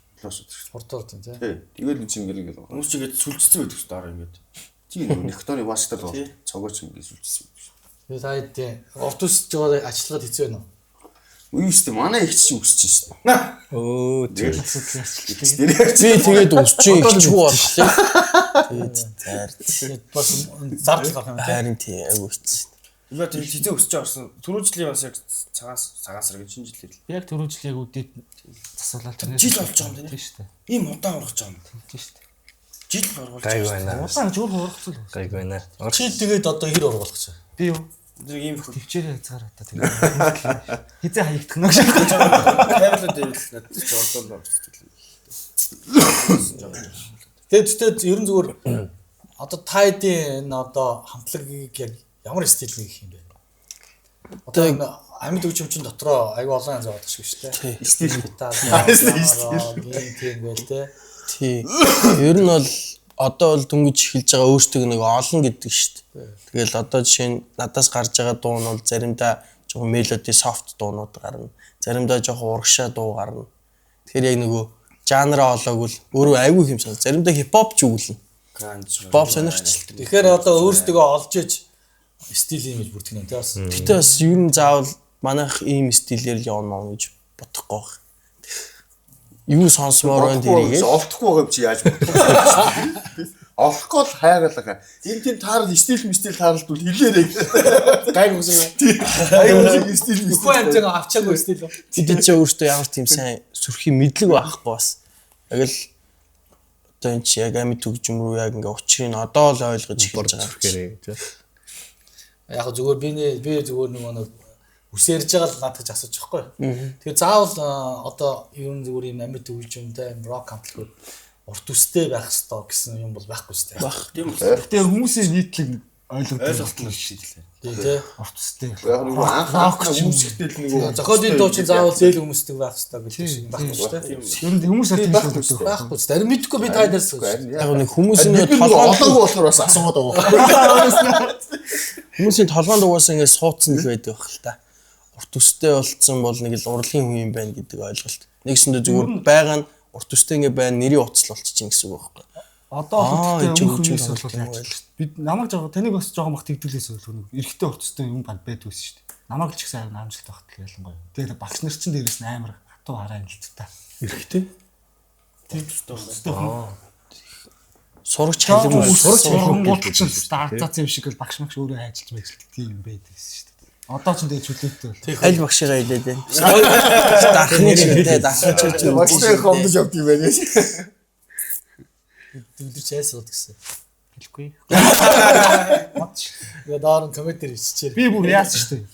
Урд юм тий. Тий. Тэгээд энэ чинь ингэ л Хүмүүс ч ингэж сүлжсэн байдаг шүү дараа ингэж. тийм нектоны ваштал бол цогооч ингэ сүлжсэн. Тэгээд та тий. Урд өсөж байгаа ажиллахад хэцүү байна уу? Үгүй шүү дээ. Манай ихч чинь өсч шүү дээ. Өө тэр. Би тэгээд өсчин ихчгүй боллоо. Тэгээд зар. Бас зардал гарах юм тий. Харин тий айгу хэцүү. Юу тийм хизээ өсч орсон. Түрүү жилийн бас яг цагаасар гэж шинэ жилээр. Яг түрүү жил яг үдээд засуулаад байна. Жил болж байгаа юм тийм шүү дээ. Ийм удаан ургаж байгаа юм. Тийм шүү дээ. Жил ургуулж Гайг байгаа. байна. Удаан ч өөр ургацсан. Гайг байна. Чи тэгээд одоо хэр ургуулах гэж байна? Би юу? Нэг ийм хөө. Төвчээрээ хязгаар одоо тэгээд хизээ хаягдах нь гэж. Тавилаа дэвэл надад ч ордон орсон. Тэгээд ер нь зүгээр одоо тайдын энэ одоо хамтлагийг яг ямар стил нэг юм бэ? Одоо амьд хөгжимчин дотроо аюу олон янз байдаг шүү дээ. Стил гитар, тийм байл те. Тий. Ер нь бол одоо бол дөнгөж эхэлж байгаа өөртөө нэг олон гэдэг шүү дээ. Тэгэл одоо жишээ нь надаас гарч байгаа дуу нь бол заримдаа жоохон мелоди софт дуунууд гарна. Заримдаа жоохон урагшаа дуу гарна. Тэгэхээр яг нөгөө жанраа олоогүй л өөрөө айгүй юм санаа. Заримдаа хипхоп ч үгэлнэ. Хипхоп сонирхч. Тэгэхээр одоо өөртөө олж иж стил имиж бүртгэнэ те бас. Гэтэ бас ер нь заавал манайх ийм стилээр л явна маа гэж бодохгүй байна. Юу сонсомоор байна тэрийг. Олдохгүй байгаа юм чи яаж бодох. Олохгүй л хайгалаа. Тийм таарал стил тааралд бол хэлээрэй. Гайг үсэн. Аюул стил Үгүй амтэг авчаагүй стил. Бид ч өөртөө ямар тийм сайн сүрхийн мэдлэг байхгүй бас. Яг л одоо энэ чи яг амьд төгжим рүү яг ингээ учрыг одоо л ойлгож эхэлж байгаа хэрэг тий. Яг зүгээр би зүгээр нэг үсэрж байгаа л надад ч асууж байхгүй. Тэгэхээр заавал одоо ер нь зүгээр юм амьд төгжимтэй рок хамтлагууд урт үстэй байх ёстой гэсэн юм бол байхгүй шүү дээ. Тийм үү. Гэтэ хүмүүсийн нийтлэг ойлголт шүү дээ. Тий. урт үстэй. Яг нэг анх хүмүүстэй л нэг Зохиолын дуу чинь заавал зээл хүмүүстэй байх ёстой гэдэг шиг байхгүй шүү дээ. Ер нь хүмүүс тийм шүү. Байхгүй шүү дээ. Харин мэдгүй би тайдаас шүү. Яг нэг хүмүүсийн олоогүй болохоор бас асуугаад байгаа. хүмүүсийн толгойд угаасаа ингэ суудсан л байдаг байх л та. Урт үстэй болцсон бол нэг л урлагийн хүн юм байна гэдэг ойлголт. Нэгсэндээ зүгээр байгаа нь урт үстэй ингэ байна нэрийн утас л болчихжин гэсэн үг байхгүй. Одоо хөлттэй хүмүүс юм бол яаж бид намайг жоо таныг бас жоохон бах тэгдүүлээс бол эрэгтэй урт үстэй юм банд байдгүй шүү дээ. Намайг л ч гэсэн амжилт багт л ялангуяа. Тэгээд багш нар чинь дээрээс нь амар хатуу хараа юм л та. Эрэхтэй. Тийм үстэй хүн. Сурагч халиг Сурагч гол чинь стартац юм шиг л багш магш өөрөө хайжилж мэжилдэг тийм юм байдаг шүү дээ. Одоо ч тэгээд чөлөөтэй бол. аль багшигаа хэлээд байна. Дахны чөлөө дахны чөлөө. Багштай хомдож явд юм байна. Дүүлэрч яасаад гэсэн. Хэлэхгүй. Яг доор нь комментэр иччихээр. Би бүр яасан шүү дээ.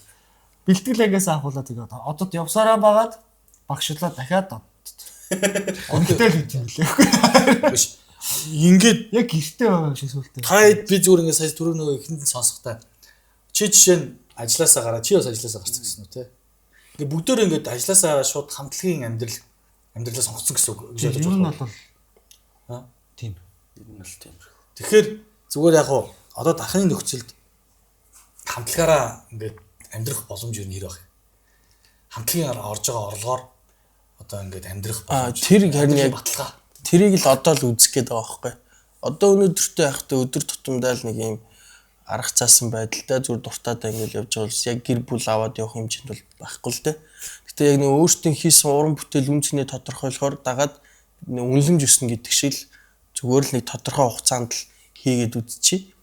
Бэлтгэл ангиас авахулаа тэгээд одод явсараа байгаад багшлаа дахиад онтой л юм лээ. Биш. Ингээд Яг гэртээ байгаа шиг сүултээ. таад би зүгээр ингээд сая түрүү нөгөө ихэнд сонсохтаа. Чи жишээ нь ажилласаа гараа чи бас ажилласаа гарсан гэсэн үү те. Ингээд бүгдөө ингээд ажилласаа шууд хамтлагийн амьдралаа сонгоцсон гэсэн үг гэж ойлгож Юу нь байна. бол Аа. тийм. Энэ бол тийм. Тэгэхээр зүгээр яг уу одоо дахны нөхцөлд хамтлагаараа ингээд амьдрах боломж юу нэр байх. Хамтлагийн орж байгаа орлогоор одоо ингээд амьдрах боломж. Тэр харин яг баталгаа. тэрийг л одоо л үзэх гээд байгаа байхгүй. Одоо өнөөдөртөө байхдаа өдөр тутамдаа л нэг юм арга цаасан байдалтай зүгээр дуртайдаа ингээд явж байгаа бол яг гэр бүл аваад явах хэмжээнд бол байхгүй л дээ. Гэтэ яг нэг өөртөө хийсэн уран бүтээл үнцний тодорхойлохоор дагаад үнэлэмж өснө гэдэг шиг л зүгээр л нэг тодорхой хугацаанд л хийгээд үзчихье.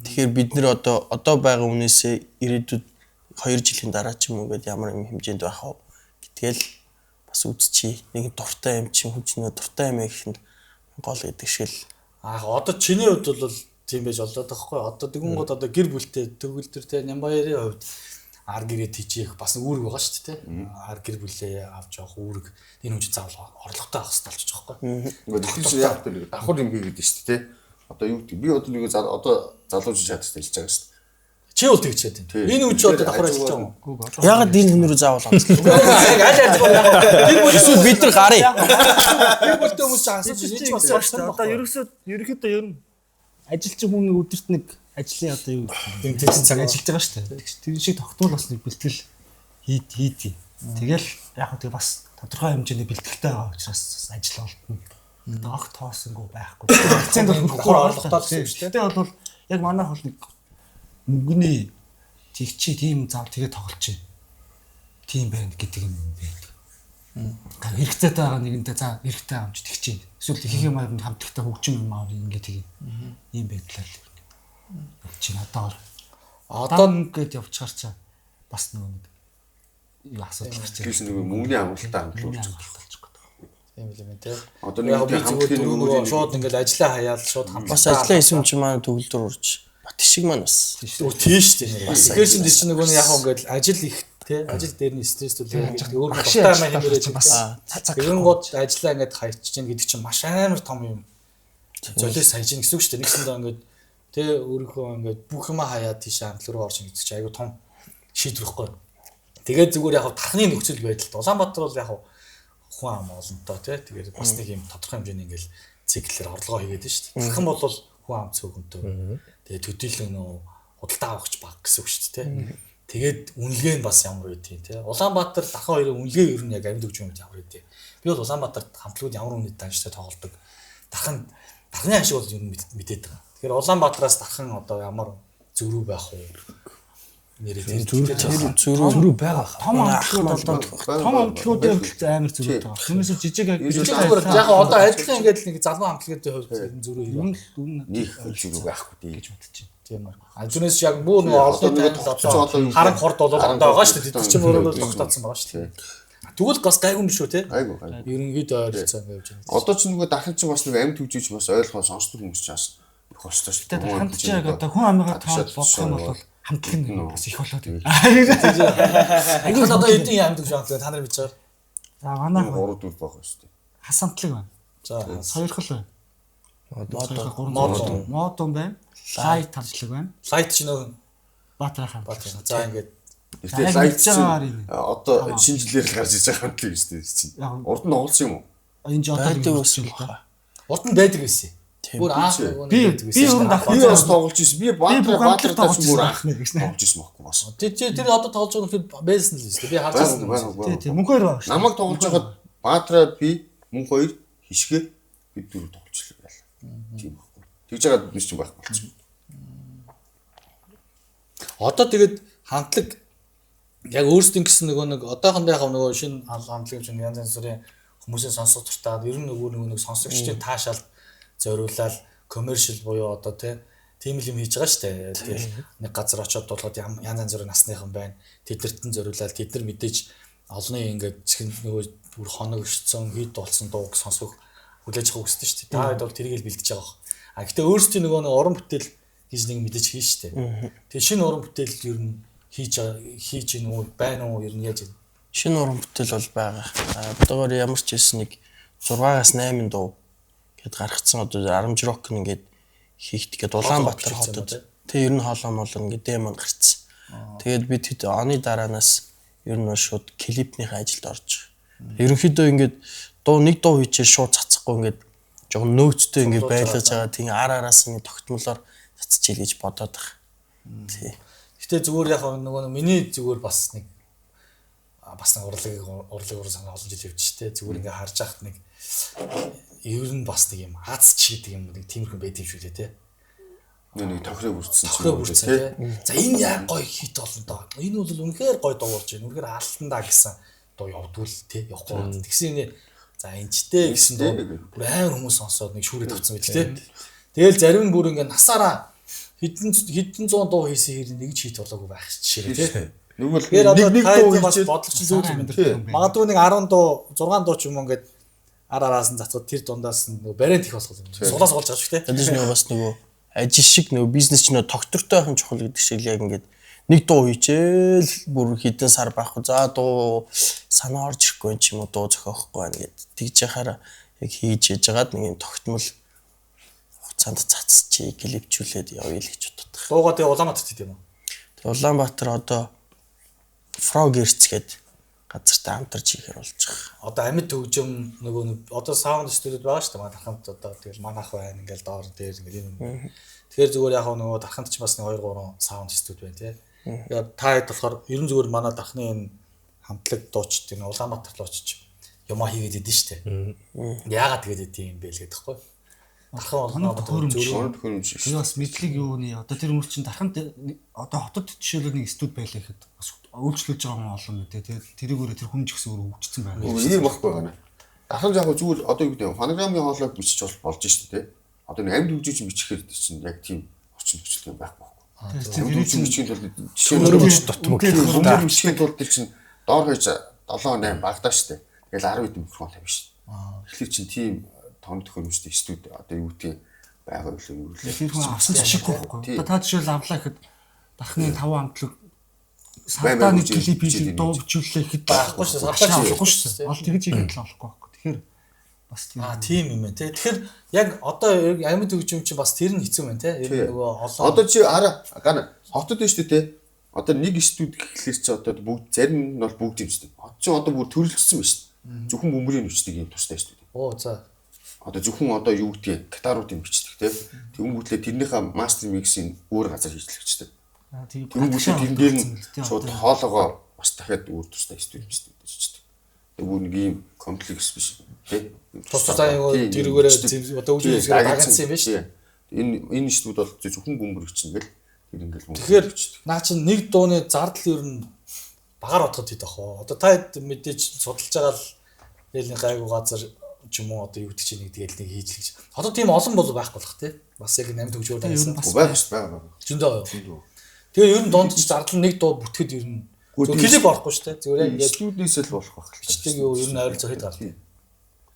Тэгэхээр бид нэр одоо байгаа үнээсээ ирээдүйд 2 жилийн дараа ч юм уу гээд ямар юм хэмжээнд байх вэ гэдгээл бас үзчихье. Нэг дуртай юм чинь хүчнээ дуртай юм гэхэнд гол гэдэг шиг л. Одоо чиний хувьд бол тийм байж болоод байгаа хгүй. Одоо тэгүнгод одоо гэр бүлтэй төгөлдөр те Нямбаярын хувьд ар гэрэт хийх бас үүрэг байгаа шүү дээ те. Ар гэр бүлээ авч явах үүрэг энэ хүн чинь заавал орлоготой авах хэрэгтэй болчих жоохгүй. Ингээд ихэнх яг тэр давхар юм хийгээд шүү дээ. Одоо юу гэдэг би одоо нэг одоо залууч чадчихсан хэлж байгаа шүү дээ. Чи бол тэгчээд байна. Энэ хүн чи одоо давхар ажиллаж байгаа юм. Ягаад энэ хүн рүү заавал онцлог. Аль аль Эсвэл бид нар гарыг. гэр бүлтэй хүмүүс чинь асууж Чи чинь бас одоо ерөөхдөө ер нь ажилчин хүн өдөрт нэг ажлын одоо юу тэмцэн цаг ажиллаж байгаа шүү дээ. Тэр шиг тогтмол бас нэг бэлтгэл хийдий. Тэгэл яг хөө бас тодорхой хэмжээний бэлтгэлтэй байгаа учраас ажил олдно. Доох тоосонгүй байхгүй. Хэцээнд бол хөр орлоготой гэсэн үг шүү дээ. Тэгтээ бол яг манайх бол нэг мөнгөний тэгчи тийм зав тэгээ тоглож байна. Тийм байна гэдэг юм байдаг. Хэрэгтэй байгаа нэгэнтэй за хэрэгтэй амж тэгчээ. Эсвэл их юм аа хамтлагтай хөгжим юм аа ингээд тийм ийм байдлаар л чинь одоо ингээд явчихар чаа бас нэг юу асуудал гарч Тийш нэг мөнгөний амралттай хамтлуулж байгаа. Тийм л юм те. Одоо Яг би нэг зүгээр хамтлагийн нөгөө шууд ингээд ажиллаа хаяад шууд хамтлагаа. Бас ажлаа хийсэн чинь маань төгөлдөр урж бат шиг маань бас. Тийш тийм. Тэгэхээр чинь тийш нөгөө яг ингээд ажил их те ажил дээр нь стресс төлөв өөр дуртай юм хэмээрэж бас тэгэнгүүт ажиллаа ингээд хайчих чинь гэдэг чинь маш амар том юм. Золиос хайж гин гэсэн үг шүү дээ. Нэгсэндээ ингээд те өөрийнхөө ингээд бүх юма хаяад тийш хамтлаг руу орж гэдэг чинь айгу том шийдвэр ихгүй. Тэгээд зүгээр яг тархны нөхцөл байдалд Улаанбаатар бол яг хүн ам олонтой те тэгээд бас нэг юм тодорхой хэмжээний ингээд циклээр орлогоо хийгээд шүү дээ. Тархан бол хүн ам цөөхөнтэй. Тэгээд төдийлөн нөө худалдаа авахч баг гэсэн үг шүү дээ. Тэгээд үнэлгээ нь бас ямар үгүй те. Улаанбаатар дархан хоёрын үнэлгээ ер нь яг амьд хөгжмөнд ямар үгүй. Би бол Улаанбаатарт хамтлагууд ямар үнэтэй данжтай тоглодог. Дарханы ашиг бол ер нь мэдээд байгаа. Тэгэхээр Улаанбаатараас дархан одоо ямар зөрүү байх вэ? нэрээ зүрүү байгаа. Том амтлагууд одоо том амтлагуудын хувьд амар зүрхтэй байгаа. Түүнээс жижиг яг яг одоо адилхан ингээд нэг залуу амтлагуудын хувьд зүрүү хэрэг нэг зүрүү байхгүй дээ гэж бодож байна. тийм үү. Ажнаас яг бүр нэг олон тань харан хорд бол одоо байгаа шүү дээ. Тэд чинь өөрөө тогтоодсон байгаа шүү дээ. Тэгвэл бас гайгүй юм шүү те. Айгу. Ерөнхийдөө ойролцоо ингээд явж байна. Одоо ч нөгөө дахин ч бас нэг амт хөгжиж бас ойлгоо сонсдог хүмүүс ч бас их болстой шүү дээ. Ханд ч яг одоо хүн амыгаа тоод бодох юм бол хамтлаг нь бас их болоод байна. Айгу одоо эдийн амт хөгжиж байгаа та нар мэдж байгаа. За манай 3 дүүл байгаа шүү дээ. хас амтлаг байна. За Сойрхол байна. мод Модон байна. Лайт хамтлаг байна. лайт ч нөө Баатар хамтлаг. за ингээд Гэхдээ лайт чинь одоо шинэ жилээр л гарч иж байгаа юм л шүү дээ. Урд нь оолсон юм уу? Энэ жоо байдаг байсан баха. урд нь байдаг байсан. Бүр анх би өрөнд авах Би бас тоглож ирсэн. Би баатар тоглож бүр ирсэн анх гэсэн. тоглож ирсэн байхгүй бас. тэр одоо тоглож байгаа нөхөд байсан л шүү дээ. Би харж байсан. Тийм мөнхөр баг. Намайг тоглож байгаад баатараа би мөн хоёр хишгээ бид дөрөв тоглож ирлээ байлаа. Тийм байхгүй. Тэгж байгаа бид чинь байх болчихсон. Одоо тэгээд хамтлаг яг өөрсдийн гэсэн нэг одоохондоо яг нөгөө шинэ хамтлаг чинь янз бүрийн хүмүүсийн сонсох туртаад ер нь нөгөө нэг сонсогчдын таашаалд зориулаад commercial буюу одоо тийм л юм хийж байгаа шүү дээ. Тэгээд нэг газар очиод дуулахад янз бүрийн насныхан байна. Тэдэрт нь зориулаад тэд нар мэдээж олонний ингээд чихэн нөгөө бүр хоног өшсөн хит болсон дууг сонсох хүлээж авах хүсдэг шүү дээ. Та хэд бол тэрийг л бэлдэж байгаа бох. А гэтээ өөрсдийн нөгөө уран бүтээл гэж нэг мэдээж хийн шүү дээ. Тэгээд шинэ уран бүтээл ер нь хийж гин үү байна уу ер нь яаж вэ? Шинэ уран бүтээл бол байгаа. Одоогоор ямар ч хэлсэн нэг 6-аас 8 дуу гэд гаргацсан одоо Арамж рок ингээд хийхт гээд Улаанбаатар хотод тэг ер нь хоолоо молон ингээд демо гарцсан. Тэгээд бид хэд оны дараанаас ер нь шууд клипнийхээ ажилд орж байгаа. Ерөнхийдөө ингээд нэг дуу хийчихээ шууд цацахгүй ингээд жоохон нөөцтэй ингээд байлгаж байгаа. Тийм араас нь тогтмолоор цацчихъя гэж бодоод байгаа. Тий. Гэтэ зүгээр яг нөгөө миний зүгээр бас нэг урлаг санаа олон жил явж штэ зүгээр ингээ харж байхад нэг ер нь бас нэг юм аз ч гэдэг юм нэг тиймэрхүү байд юм шүү дээ те. Нэг тохироо бүрдсэн те. За энэ яг гоё хит болно доо. Энэ бол үнэхээр гоё дуурж байна. Үнэхээр хаалтан да гэсэн дуу явдгүй л те явахгүй. Тэгсэн нэ за энэчтэй гэсэн дуу бүр амар хүмүүс сонсоод нэг шүүрээд авцсан байт те. Тэгэл зарим нь бүр ингээ насаараа хэдэн зуун дуу хийсэн хэрэг нэг ч хит болоогүй байх жишээ тий. Нэг дуу бас бодлогч зүйл юм байна. Магадгүй нэг 10 дуу 6 дуу ч юм ингээд араас нь цацгаад тэр дундаас нөгөө бариант их болох юм. Сулаас болж байгаа шүү тий. Тэдэж нөгөө бас нөгөө ажил шиг нөгөө бизнес ч нөгөө тогтвортой байх нь чухал гэдэг шиг яг ингээд нэг дуу хийчихэл бүр хэдэн сар байхгүй за дуу санаа орж ирэхгүй ч юм уу дуу зохиохгүй байна гэд тэгж яхаар яг хийж яж байгаад нэг юм тогтмол цанд цацчих клипчүүлээд явъя л гэж боддог. Дуугаа тэгээ Улаанбаатарт хийх юм уу? Тэгээ Улаанбаатар одоо Froggerz гээд газартай хамтарч хийхээр болж байгаа. Одоо амьд хөгжим нөгөө одоо саунд студиуд байгаа шүү дээ. Манай дархамт одоо тэгэл манайх байна ингээл доор дээр ингээл юм. Тэгэхээр зүгээр яг нөгөө дархамт ч бас 2-3 саунд студиуд байна тий. Тэгээд та хэд болохоор ер нь зүгээр манай дархны энэ хамтлаг дуучид энэ Улаанбаатар л очиж юмаа хийгээд идэв шүү дээ. Яагаад тэгээд идэв юм бэ л гэдэг хэвгүй. Дархан болгоно төхөөрөмж. Тэр бас мэдлэг юуны одоо тэр хүмүүс чинь дарханд одоо хотод жишээлбэл нэг студ байлаа гэхэд бас өөрчлөж байгаа юм олон үү те. Тэрийгээрээ тэр хүн ч гэсэн өөр хөгжсөн байна. Ийм байхгүй байна. Дархан яг зүгээр одоо юу гэдэг фонограммын хоолойг бичиж болж шүү дээ. Одоо нэг амьд хөгжиж бичихээр чинь яг тийм орчин нөхцөл юм байхгүй байхгүй. Тэр бичихийн тулд жишээ дотмог хүмүүс бичихийн тулд тэр чинь доор хойж 7-8 багтаа шүү дээ. Тэгэл 10 хэдэн микрофон тавьж шүү дээ. Тэгэхээр чинь тийм том төхөөрөмжтэй студ одоо юу гэдгийг байгаа билүү юу лээ. Тэр хүн авсан ашиггүй байхгүй. Одоо та жишээл авлаа гэхэд дархны 5 амтлаг сартаа нэг клип хийж дуу бичүүлээ гэхэд байхгүй шүү. Сартаа авахгүй шүү. Ол тэгж ихэд л авахгүй байхгүй. Тэгэхээр бас тийм юм байна те. Тэгэхээр яг одоо амьд хөгжим чинь бас тэр нь хэцүү байна те. Нөгөө олон одоо чи гана хотод шүү дээ те. Одоо нэг студ гэхлээр чи одоо бүгд зарим нь бол бүгд юм шүү дээ. Хот чи одоо бүр төрөлжсөн байна шүү дээ. Зөвхөн бөмбөрийн нүчдэг юм тустай шүү дээ. Оо за одоо зөвхөн одоо юу гэдгийг гитаруудыг бичдэг те. Тэнгүүтлээ тэрнийхээ мастер миксийн өөр газар хийжлэгчтэй. Тэнгүүтлээ тэрэн дээр нь шууд хоолоогоо бас дахиад өөр тустай студид бичдэг. Тэгээ бүр нэг юм комплекс биш те. Тустай тэрүүгээрээ одоо үжигсээр дагацсан юм байна шүү. Энэ студид бол зөвхөн бөмбөр бичнэ гэл. Ингээл мөнгө. Тэгэхээр наа чинь нэг дууны зардал ер нь багаар бодоход хэд ах вэ? Одоо та хэд мэдээж судалж байгаа л ээлний гайгүй газар ч юм уу одоо юу гэдэг чинь нэг тэгэл нэг хийж л гэж. Одоо тийм олон бол байхгүй болох тий. Бас яг намд хөгжөөр байсан. Байх шүү байгаа. Зөндөө. Тэгээ ер нь донд ч зардал нэг дуу бүтгэхэд ер нь клип орохгүй шүү дээ. Зүгээр яг студиэс л болох байх. бичдэг юу ер нь ойролцоо хэд гардаг.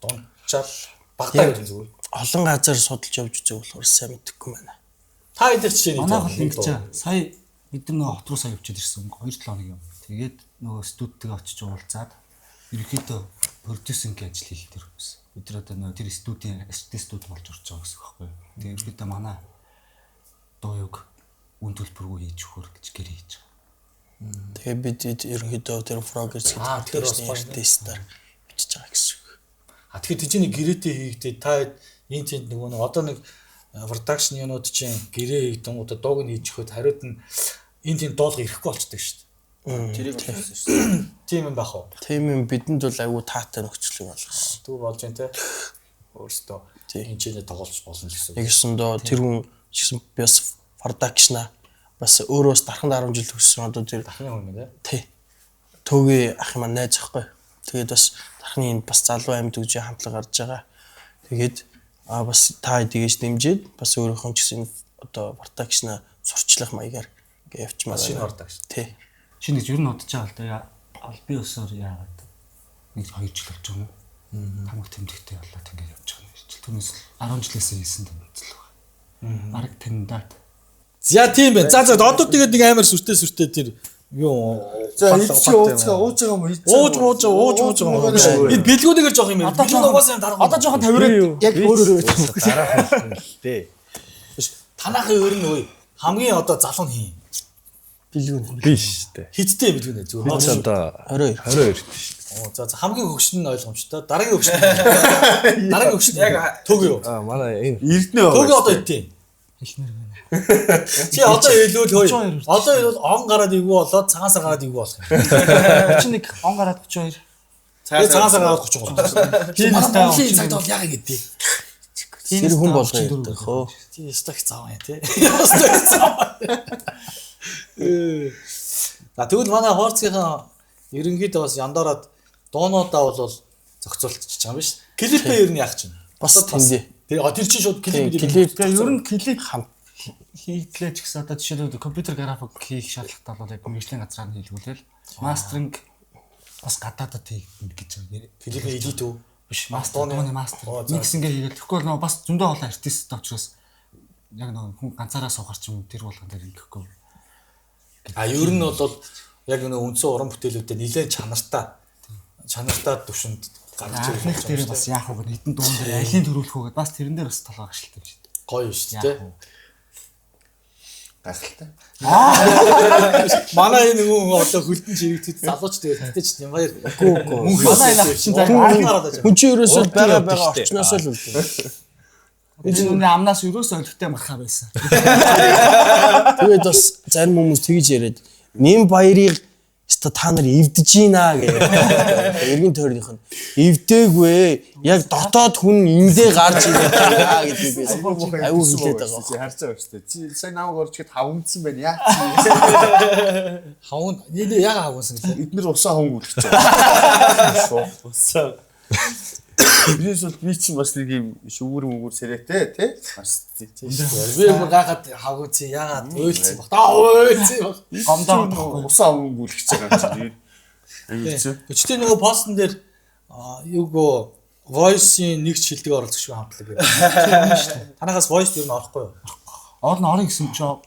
Дундчаал багтаа гэдэг зүгээр. Олон газар судалж явж үзэх болохоор сайн мэдэхгүй байна. Та эдгээр жишээ Манай бол ингэж сая бид нар хот руу сая явчихад ирсэн 2-7 хоног юм. Тэгээд нөгөө студитэйгээ очиж уулзаад ерөөхдөө продюсинг ажил хийх тэр хүмүүс. Бид нар одоо нөгөө тэр студийн студи болж орж байгаа гэсэн үг байхгүй юу. Тэгээд ерөөхдөө манай дууг үн төлбөргүй хийж өгөхөр гэж гэр хийж байгаа. Тэгээ бид ерөнхийдөө тэр прогресс гэдэг тэр бас гоё тестээр бичиж байгаа гэсэн үг. Тэгэхээр тийчний гэрээтэй хийгдээ та энэ тэнд нөгөө нэг одоо нэг продакшн юмуд чинь гэрээ хийгдэн одоо дууг нь хийж өгөхөд хариуд нь энэ тэнд доолго ирэхгүй болчтой шүү дээ. Тэрийг болсон шүү дээ. Тийм юм байх уу? Тийм юм бидэнд бол айгүй таатай нөхцөл болгосон. Түр болж байна те. Өөрөөсөө энэ ч нэ тоглож болно гэсэн. Яг өсөндөө тэр хүн гэсэн бас продакшна бас өөрөөс дархан 10 жил төгссөн одоо тэр дахны хүн нэ. тий. Төвгийн ах юм найз ахгүй. Тэгээд бас дархны энд бас залуу амьд үжи хамтлаг гарч байгаа. Тэгээд бас та эдгээс дэмжиж бас өөрийнхөө ч гэсэн одоо продакшна сурчлах маягаар ингээ явчмаар Шинэ продакшн. Тий. Шинэ гэж ер нь бодож байгаа л да. Аль би өсөөр яагаад нэг 2 жил болж байгаа юм. Тамаг тэмдэгтэй болоод ингэ явж байгаа юм шиг. Түүнээс 10 жилээс хийсэн тэмцэл байна. Бараг тандаад. За тийм байна. За одоо тэгээд нэг амар сүртэй тэр юу За чи ууж байгаа юм ууж байгаа. Энэ бэлгүүнийгээр жоох юм байна. Бэлгүүн угаасаа дарга. Одоо жоохон тавираад яг өөрөөр Дараах юм л дээ. Танахын өөр нь үй хамгийн одоо залуу нь хин. Билгүүн. Биш дээ. Хиттэй бэлгүүнэ зүгээр. Бид одоо 22 дээ шүү дээ. Оо за хамгийн хөгшин нь ойлгомжтой. Дараагийн хөгшин. Дараагийн хөгшин яг төг юу? Манай энэ Эрдэнэ Төг одоо итээ. хэлмээр байна. Чи одоо хэлвэл хөөе. Одоо хэлвэл он гараад ивгүй болоод цагаансаар гараад ивгүй болох юм. 31 он гараад 32. Цагаансаар гараад 33. Хиймтэй цагт бол яг ингэдэй. Тэр хүн болгоо яддаг хөө. Чи сток цааваа тий. Сток цааваа. Тэгвэл манай Хорцгийн ерөнхийдөө бас яндаараад дуунуудаа бол зохицуулчих байгаа юм биш. Клипээ ер нь яах чинь. Бас тэндээ. Тэр чинь шууд клип Тэгээ ер нь клип хамт хийлээ ч гэсэн одоо жишээлбэл компьютер график хийх шаардлагатай бол яг мэргэжлийн газраар нь хийлгүүлээл мастеринг бас гадаадад хийгдэнэ гэж байгаа. клипээ edit үү? Биш мастер дууны мастер микс ингээ хийгээл тэгэхгүй бол бас зөндөө олон артист учраас яг нэг хүн ганцаараа суугаар ч юм тэр болгон дээр ингэхгүй. Ер нь бол яг нэг үндсэн уран бүтээлүүдэд нэлээд чанартай төвшөнд гарч ирэх Нэг дээр бас яах вэ хэдэн дуун дээр айлын төрүүлэх үү гэдээ бас тэрэн дээр бас толгой ашигтай биш. гоё шүү дээ. гайхалтай. Манай энэ нөгөө одоо хөлтөн чирэгдэд залууч тэгээд татаж юм баяр. Манай энэ ах чинь Хүн чи ерөөсөө байгаа орчноос л үлдээ. энэ үнэ амнаас ерөөсөө өлегтэй мархаа байсан. Тэгээд бас зарим хүмүүс тэгж яриад нэм баярыг өста та нар эвдэж гинэ гэх. Эргэн тойрных нь эвдээгүй. Яг дотоод хүн эндээ гарч ирэх гинэ гэдэг би аюу хэлээд байгаа. Чи харж байгаа шүү дээ. Чи сайн намайг орж ихэд хавгдсан байна. Яа чи. Хавн нэ яг хавгсан гэлээ. Эднэр усаа хөнгөлж байгаа. Усаа. Би чинь бас нэг юм шүүгэр сэрэтэй тий. Бас Би гахад хавгсан яагаад ойлцсон баг. Та ойлцсон баг. Гомдоо усаа хөнгөлж байгаа юм чи. Өчтөө нөгөө постн дээр юуго voice-ийн нэг шилдэг оролцох шүү хамтлаг гэдэг. Танаас voice юу н орохгүй юу? орно гэсэн чинь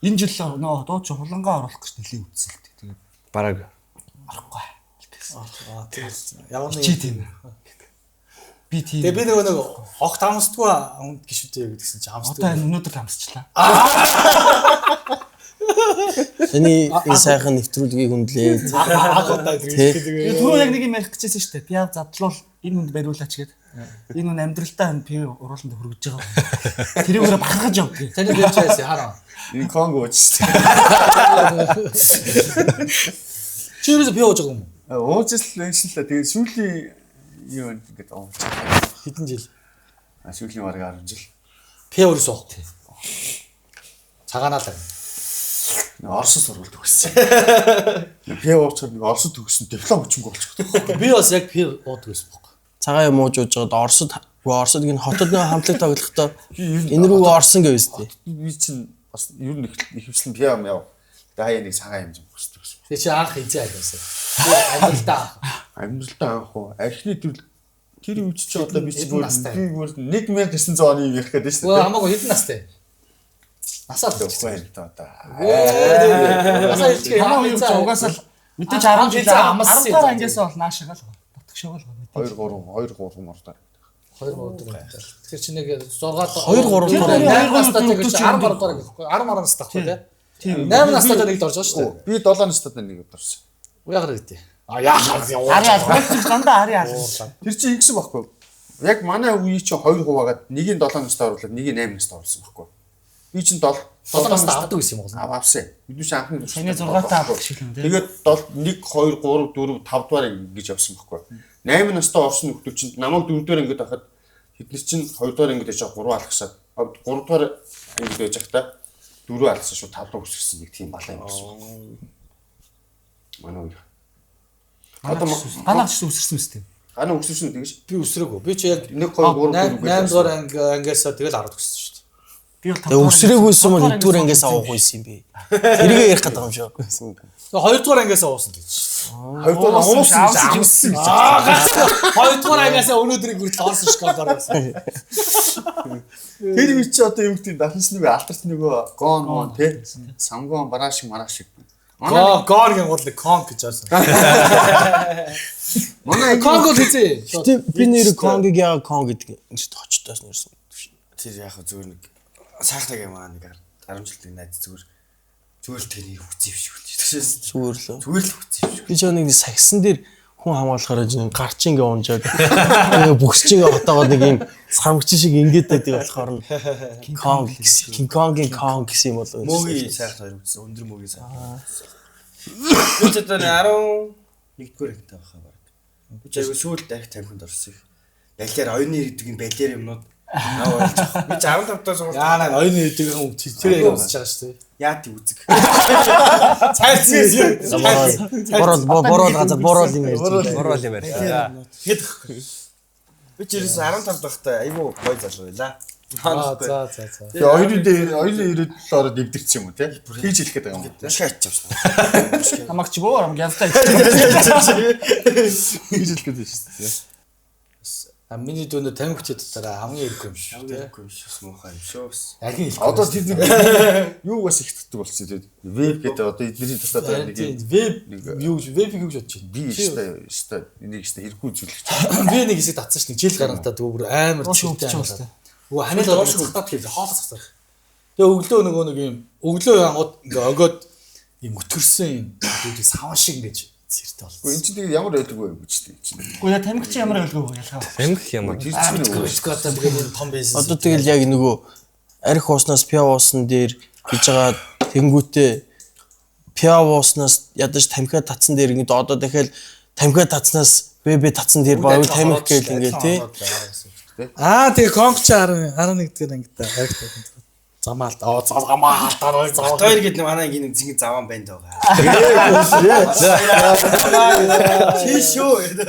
энэ жил нөө дуу чи хулангаа оруулах гэж нэлийн үтсэл тэгээд бараг орохгүй. Тэгээд ямар нэг Чи тийм. Би тийм. Тэгээ би нэг огт хамсдгүй хүнд гişүтэй гэдгсэн чи хамсдаг. Одоо өнөөдөр хамсчлаа. Таны энэ сайхан нэвтрүүлгийг хүндлээ. Тэгээ түрүү яг нэг юм ярих гэжсэн шүү дээ. Би яв задлуул энэ хүнд бариулаач гээд. Энэ хүн амьдралдаа энэ пив урууланд хөргөж байгаа. Тэрийгээр баргаж явдаг. Таны бивчээс хараа. энэ Конго ч тийм. Чи юусе пив ууж байгаа юм уу? Уужлаа иншилла. Тэгээд сүүлийн юу ингэж ууж. Хэдэн жил? Сүүлийн бараг 10 жил. Пив уурс уух. Цагаанаа л. Оросд сурвалж төгссөн. Би уучраад нэг Оросд төгссөн диплом хүчинг болчихсон. Би бас яг пир уудаг байсан байхгүй. Цагаан юм ууж жоод Оросд гин хотод нэг хамтлаг тоглохдоо энэ рүү орсон гэвээс тээ. Би чинь бас ер нь ихвчлэн пиам яв. Даяа нэг цагаан юм зэмхсдэг гэсэн. Тэгээ чи анх хизээ айлсан. Амьдралдаа анх уу. Архины төрөл тэр үуч чи одоо би чинь 1900 оны юм ярих гэдэг шүү дээ. Хамаагүй хэдэн настай? Насаад Үгүй л одоо. Насаа хэлчихээ Хамаагүй юу угаасаа л мэдээж 10 жил амсаар ангиасаа бол наашаага л дотгошоогоо л 2 3 мордоо. 2 3 Тэгэхээр чи нэг 6 2 3 8 настай гэж 10 гаругаар гэхгүй 10 настай байхгүй тийм 8 настай нэгд орж байгаа шүү дээ. Би 7 настай нэгд орсон. Уягаар гэдэг. Яахаа ари албаа дандаа ари албаа. Тэр чинь ингэсэн байхгүй. Яг манай үеий чинь 2 хуваагаад нэгийг 7 настай оруулаад нэгийг 8 настай оруулсан байхгүй. Би чинь 7 настай авдаг гэсэн юм бол. Авсан. Бидүүш анхны Саяны 6-таа авах шиг юм тийм. Тэгээд 1 2 3 4 5 дугаар ингэж явсан байхгүй. 8 настай орсон нөхдөд чинь намайг 4 дугаар ингэж байхад тэднэр чинь 2 дугаар ингэж яж 3 алгасаад 3 дугаар ингэж яж захта 4 алгасан шүү 5 дугаар өсгсөн нэг тийм балаа юм болсон. Манай үе. Одоо Ганаач үсэрсэн мэт. Ганаа өсвсөн тэгэж Би өсрөөгүй. Би чи яг 1 2 3 8 дугаар ангиасаа тэгэл 10 төгссөн шүү дээ. Би бол Тэгээ өсрөөгүйсэн бол 1 дугаар ангиас авах байсан юм би. Тэргээ ярих гэдэг юм шиг. 2 дугаар ангиасаа уусан гэж. 2 дугаар уусан авсан. 2 дугаар ангиасаа өнөөдрийг хүртэл орсон шиг болоорсон. Тэр үе чи одоо юм гэдэг дахнс нэг алтарт нөгөө гон тий самгон барааш мараш. Гоор гин гол конг гэж аасан. Манай Конг хийзээ. Гэтэ би нэр Конгийг яа Конг гэдэг юм шүү дээ очтоос нэрсэн. Тэр яг зүгээр нэг сайхтаг юм аа нэг 10 жилийн найз зүгээр л тэрийг хүзээ биш үү. Зүгээр л. Зүгээр л хүзээ биш. Би ч нэг сагсан дээр хүн хамгаалахаар гарч ингээ унжаад ингээ бүхсчингээ хотоогоо нэг юм сармагч шиг ингээд байдаг болохоор Конг гэсэн. King Kong-ийн Kong гэсэн юм болов. Мөгийн сайхт хоёр үзсэн. Өндөр мөгийн сайхт. Би ч одоо 11-р ангитай байхаа баг. Би ч айгу сүүлд арх тамхинд орсон. Балиар оюуны ирээдүйн балиар юмнууд аваад. Би ч 15 даас сургууль. Яа нэг оюуны хэдэг юм тэр яг үзэж байгаа шүү дээ. Яат үзэг. Цайрцээ. Борол газар борол юм ярьж байна. Борол юм ярьж. Би ч ерөөс 15 дахтай айгу гой залуу байлаа. За. Тэгээ оюуны ирээдүйд ороод дэвдэрч юм уу тий? Хийж хэлэх гэдэг юм. Мушгаа иччихсэн. Хамагч боор ам гялтай. Хийж хэлэх гэдэг шүү дээ. Миний дөөндө тамхич чадтараа хамгийн ирэхгүй юм шүү дээ. Үгүй биш муухай юм шүү. Яг нь Одоо тэр нэг юу бас их татдаг болсон тий. Веб гэдэг одоо эдний тусдаа нэг веб юу веб гэж бодож байна. би өстой энийг өстой хэрэггүй зүйлч. Би нэг хэсэг татсан ш нь жил гарантаа дүүр амар чивтэй байна. Үгүй ханилаа цахтаад хийв хоол цахтаа. Тэгээ өглөө нөгөө нэг юм өглөө янгууд ингээ огоод юм өтгөрсөн юм дүүрийг саван шиг ингэж зэртэй болсон. Гэхдээ эн чинь тэгээ ямар байдаг вэ гэж тийм. Үгүй яа тамхич ямар ойлгоогүй ялгаа. Тамхи ямар Тэр чинь Скотта тэгээ том байсан. Одоо тэгэл яг нөгөө арх ууснаас пиа уусан дээр гэж байгаа тэнгүүтээ пиа ууснаас ядаж тамхиа татсан дээр ингэ одоо дахиад тамхиа татснаас бэбэ татсан дээр боёо тамхи гээл ингээл тий. Тэгээ конч 11 дээр ангитай харагтай. Замаалт замаалтаар Бат хоёр гэдэг манай ингэ зингийн заван банд байгаа. Тийшөө.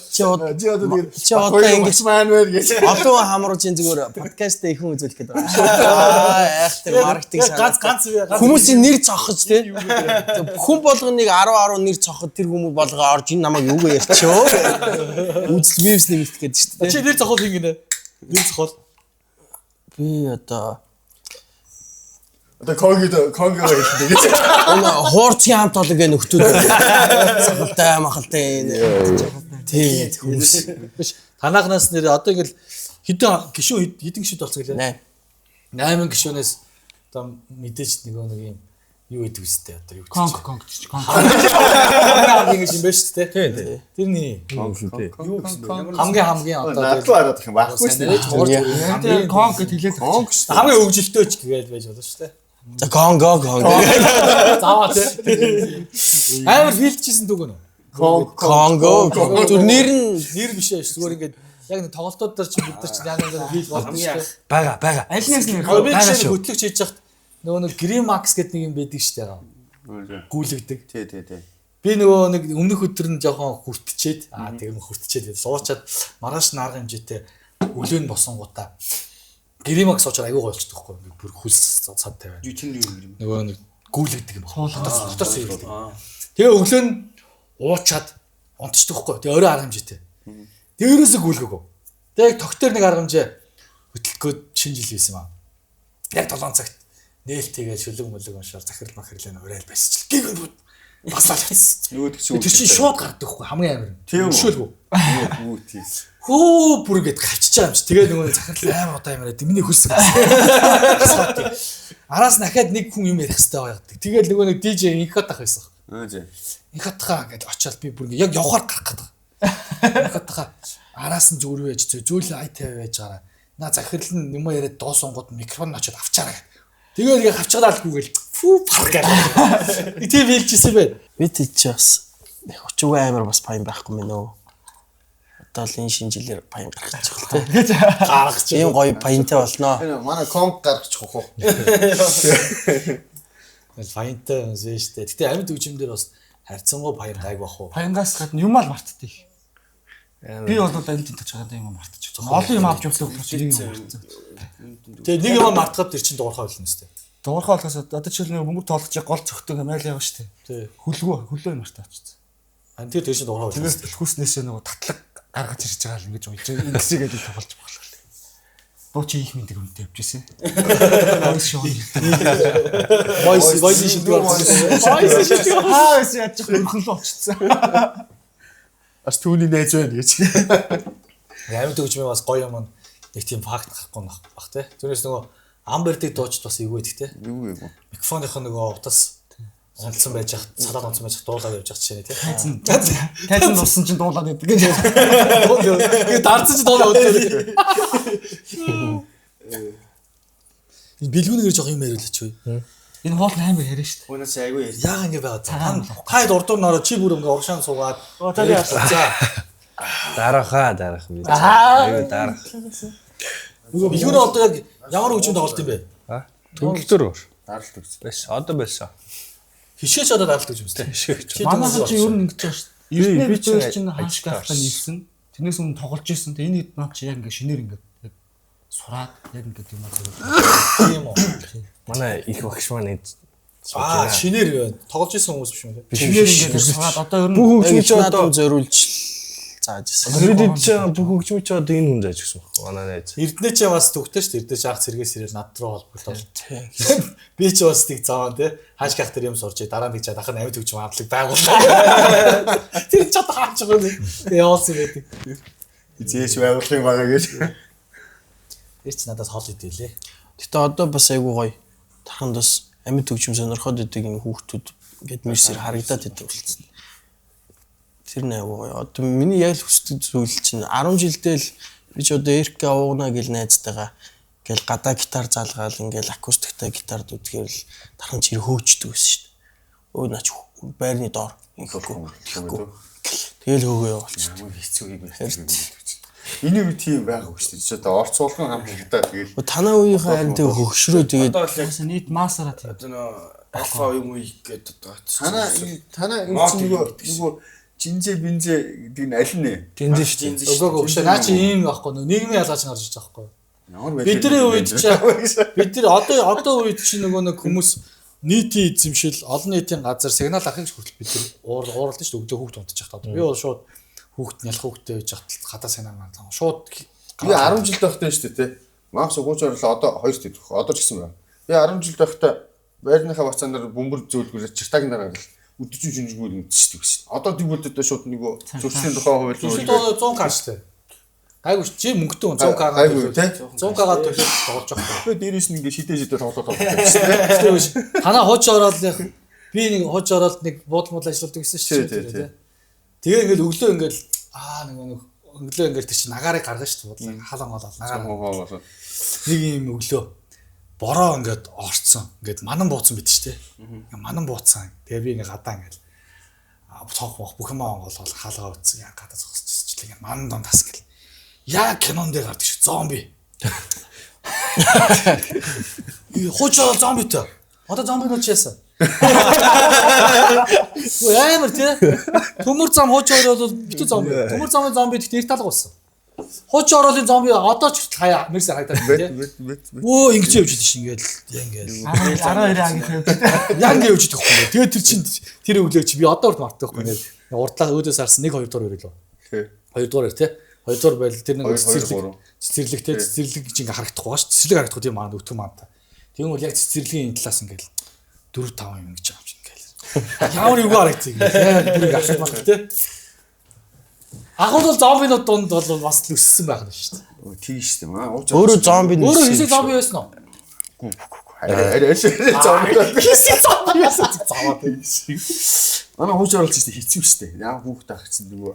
Чи одоо ингэж маань вэ гэж. олон хамруулж зүгээр подкаст дээр их хүн үзүүлэх гэдэг юм шиг. Айхтар маркетинг ганц хүмүүсийн нэр цохож тий. Хүн болгоныг 10 нэр цоход тэр хүмүүс болгоо орж энэ намайг юугаар ярьчихөө. Үзэл вивс нэмэлт гэдэг шүү дээ. чи нэр цохол ингэнэ. Нэр цохол. Би одоо Конго хэлдэг гэж. хуурцгийн хамт олон гэх нөхдүүд цохолтой махалтай тий хүмүүс Биш. Танаагнаас нэр одоо ингээл хэдэн гişүүд болсон гэлээ. 8 гişүүнээс одоо мэдээж нэг юм юу гэдэг үстэй одоо юу гэж. Конг. Ингэж юм байна шүү дээ. Тэрний Юу гэсэн хамгийн одоо надлаа хараад их юм байхгүй шүү дээ. Тэр конг гэж хэлээд Конго шүү. хамгийн өвгөлтөөч гээл байж болно шүү дээ. за конго Заваа тий. Амар филдчихсэн дүг нэ. конго зүр нэр нь Нэр биш ээ зүгээр ингээд яг нэг тоглолтууд дээр чи бид нар чи яг нэг фил болдог шүү дээ. бага. аль нэгс нэр Би чинь хөтлөгч хийж яхад Нөгөө нэг Grimax гэдэг нэг юм байдаг шүү дээ. Гүйлгдэг. Тий. Би нөгөө нэг өмнөх өдөр нь жоохон хүртчихэд тийм хүртчихэд суучаад маргааш нарга хэмжээтэй өглөө нь босонгуудаа Grimax уучаар аягүй гойлчдаг байхгүй бүр хүлс цад тавиа. Тэр нь юу юм? Нөгөө нэг гүйлгдэг юм байна. Дотор сэргэлдэг. Тэгээ өглөө нь уучаад унтчихдаг байхгүй. Тэгээ өөрөө арга хэмжээтэй. Тэгээ ерөөсөө гүйлгээгүй. Тэгээ тогтоор нэг арга хэмжээ хөтлөхөд шинэ жил байсан юм аа. Яг 7 цагт нээлттэйгээ шүлэг мөлөг уншаар захирал махирлаа урайл байсч. Гинг басаал хийсэн. Нөгөөд чинь тэр чинь шууд гардаг байхгүй хамгийн амар. Өшөөлгүй. Хөө бүр ингэж гарчиж байгаа юм чи. Тэгээ нөгөө захирал амар удаа юмараа миний хөлсөг. Араас дахиад нэг хүн юм ярих хэрэгтэй байгаа. Тэгээл нөгөө нэг DJ инхот ах байсан. Инхотхаа гэж очиад би бүр яг явахаар гарах гэдэг. Инхотхаа араас нь зүрх байж зөөл ай 50 байж байгаа. На захирал нь юм яриад доосонгууд микрофон очиод авчаарай. Тэгээд яг авчгаалгүйгээл фүү парк гэдэг. Тийм хэлчихсэн байх. Би тийч бас өчигөө амар бас паян байхгүй мэн үү. Одоо л энэ шинэ жилээр паян гаргаж байгаа л тий. Гаргаж. Ийм гоё паянтай болноо. Манай комп гаргачих واخ. Паянтай зэн штэ. Гэтэ амьд үгжимдэр бас харьцангуй паян гайг бах уу. Паянгаас гадна юм ал мартдаг. Би бол амьд тэнтэж байгаа юм мартчих. Олон юм авч явах гэж нэг юм мартсан. Тэгээ нэг юм мартахад тэр чинь дуурхай болно штэ. Дуурхай болохоос одоо жишээл нэг бөмбөр тоологч гол цогтөг амайл яваа штэ. Тий. Хөлөө мартаа авчихсан. Тэр чинь дуурхай болно. Тэгээс төлхөөснөөсөө нөгөө татлаг гаргаж ирж байгаа л ингэж уйж ингэсгээд тоглож байгаа л. Дуу чи их мэддэг үнтэй явжсэн. Voice show. Voice шилдэг. Voice шилдэг. Хаас яаж хөрхөн л очсон. Ас түүний найз байна гэж. Амьд үгжмээ бас гоё юм нэг тийм факт гарахгүй байх те. Тэрнээс нөгөө амбердиг дуучид бас эвгүй идэх те. Юу юм бэ? Микрофоныхоо нөгөө утас онцсон байж хат салаад онцсон байж хат дуулаад явж байгаа чинь те. Тайзан дурсан чинь дуулаад байдаг. Тэгээ дарцсан чинь дуулаад өгдөг. Энэ бэлгүүнээр жоох юм яриулаач юу? Энэ хоол амар яриа шүү дээ. Уунаас айгүй яа. Яага ингэ байгаа. Таад урдуур нороо чи бүр ингээ уршаан суугаад. За за. Дарах би. Айгу дарах. Бэлгүүнээ одоо яг ямар хөгжим тоглолт юм бэ? Төгөлдөр Даралт үзсэн. байсан. Одоо байсан. Хишээч одоо даралт гэж юмстэй. Манайхан чи ер нь ингэж байгаа шүү дээ. Би Эрдэнэ чинь хааш гахтаа нийлсэн. Тэрнээс өмнө тоглож исэн. Энэ хэд наад чи яг ингэ шинээр ингэ яг сураад яг ингэ юм аа. Тийм үү. Манай их багш маань шинээр тоглож исэн хүмүүс биш юм те. Шинээр ингэ сураад одоо ер нь бүх хөгжмөч одоо зориулж зааж ирсэн. Reddit ч бүх хөгжмөч одоо энэ хүн зааж гисэн баг. Манай найз. Эрдэнэ ч бас төгтөө шүү дээ. Эрдэнэ шахах сэргээс ирэл над руу холбогдол. Би ч бас тийг зааван те. Хааш гах тэр юм сурч дараа нэг чад ахын амьд хөгжим амтлаг байгууллаа. Тэр чад хаач байгаа юм. Явуулсан байдаг. Зээш байгуулгын байгаа гэж. Тэр ч надаас хол идэлээ. Гэтэ одоо бас айгүй гоё. Тарханд бас амьд хөгжим сонирхоод идэг энэ хүүхдүүд ингээд мэрсээр харагдаад идэг болсон. Тэр нэг гоё. Одоо миний яг л хүсдэг зүйл чинь 10 жилдээ л би ч одоо эрк авууна гэл найзтайгаа ингээл гадаа гитар залгаал ингээл акустиктай гитар дүүтгэхэр л тархан чир хөөчдөг байсан шүү дээ. Өө наач байрны доор ингээгүй. Тэгэл хөөгөө явуулчих. Ямар хэцүү юм бэ? Энэ үе тийм байгаагүй шүү дээ. Чи одоо орц суулган хамгаалтаа тэгэл Танаа үеийнхээ харин тэг хөгшрөө тэгээд нийт маасараа тийм. Одоо нөө альфа юм уу гэдэг одоо. танаа энэ чинь нөгөө жинжээ бинжээ гэдэг нь аль нэ? Тэнцэн шүү. Өгөөгөө өшөө наа чи ийм байхгүй нөө нийгмийн ялгаач гарч иж байгаа байхгүй. Ямар байх вэ? Бидний үед чи бид нар одоо үед чи нөгөө нэг хүмүүс нийтийн эзэмшил олон нийтийн газар сигнал авахыг хүртэл бид нар ууралдаж шүү дээ өглөө хүүхд унтчих таа. Би бол шууд хүүхд нялх хүүхдтэй байж хат гадаа сигнал маань шууд би 10 жил байхдаа шүү дээ те. Макс угууч орлоо одоо 2 тэт одоо ч гэсэн байна. Би 10 жил байхдаа байрныхаа бацаанаар бөмбөр зөөлгөрөж чиртагнаар гаргал өдөржин шинжгүй мэдчихдэг гэсэн. Одоо тэгвэл шууд нөгөө зуршлийн тухай хууль зуршил 100 каш штэ. Гайгүй чи мөнгөтэй 100 каа гайгүй те. 100 кагаа төлөж тоглож байгаа. Тэгээ дээрээс нь ингээ шидэж тоглоод байгаа шүү дээ. Танаа хууч ороод би нэг хууч ороод нэг буудлын ажилладаг гэсэн шүү дээ. Тэгээ ингээл өглөө ингээл нэг өглөө ингээл тийч нагаарыг гаргаж шүү дээ. Халан болоод нагаар. Нэг юм өглөө бороо ингээд орцсон. Ингээд манан бууцсан байд штэ. Манан бууцсан. Тэгээ би ингээд гадаа ингээд цонх бүх юм онгол хаалгаа утсан. Яа гадаа зогсчихлаа. Ингээд манан донд тас гэл. Яа кинон дээр гардаг шиг зомби. Хуучаа зомбитой. Одоо зомбинууд чийсэн. Амар тий. Төмөр зам хуучаа бол битүү зомби. Төмөр замын зомби ихтэй талга болсон. Хуучаа ороолын зомби одоо ч хаяа мэрсэ хайдаа тий. Өө ингэж явж идэв шин ингээл ингээл 12 агийн тавьж. яг ингэ явж идэх байхгүй. Тэгээд тэр чин тэр өглөөч би одоо урд мартах байхгүй. Урдлаа өөдөөс харсан 1 2 дугаар өрөөлөө. Тий. 2 дугаар тий. 2 дугаар байл тэр нэг 2 цэцэрлэгтэй цэцэрлэг гэж ингээ харагдахгүй ба ш. Цэцэрлэг харагдахгүй тийм маань өтгөн маанта. Тийм бол яг цэцэрлэгийн энэ талаас ингээл 4 5 юм гэж байгаа юм шиг ингээл. Ямар юу харагдчих юм. Яг бүрийг авчих маань тий. Агуул бол зомбинууд дунд бол бас л өссөн байх нь шүү дээ. Тийм шүү дээ. Маа Өөрөө зомби Өөрөө хэсэг зомби байсан уу? арай зомби. Хэсэг зомби байсан цаваад юм. Манай хууч оруулж шүү дээ хэцүү шүү дээ. Яа хүүхдээ ахчихсан нөгөө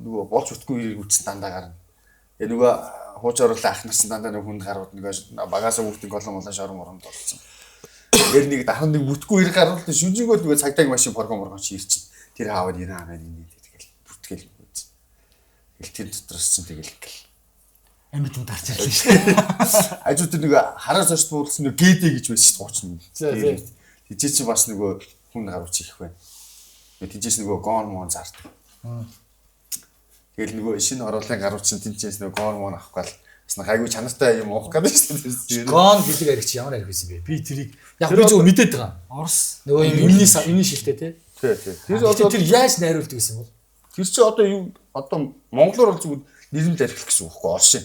болж утгүй ирэх үтсэн дандаа гарна. Тэгээ нөгөө хууч оруулаа ах нарсан дандаа нэг хүнд гарууд нөгөө багасаа хүүхдийн голон молон шорон моромд болсон. Тэр нэг дахин нэг бүтгүй ирэх гарууд шүнжэнгөө нөгөө цагдаагийн машин програм чи ирчин. Тэр хаавал ирээ аа нэг тэгэл бүртгэл үүс. Тэгэл тэр дотроос чинь тэгэл ингээл амьд юм дарч ирлээ шүү дээ. Ажуу тэр нөгөө хараас очт буулсан нөгөө гээдэ гэж байсан шүү дээ 30. Тижээ чи бас нөгөө хүн гарууч их байна. Тижээс нөгөө гон мон зардаг. Тэгэл нөгөө шинэ оруулын гарууч чинь тэнцээс нөгөө гон мон авах гал бас гайгүй чанартай юм уух гэдэг шүү дээ. Гон бэлэг аригч ямар ариг байсан бэ? Би тэрийг яг би зөв мэдээд байгаа. Орос Нөгөө юм энэний шилтэй тий. Тий. Тэр яаж найруулдаг гэсэн бол? Тэр чи одоо юу одоо монголоор бол зүгээр нэрмэл архилах гэсэн үг байхгүй Орсын.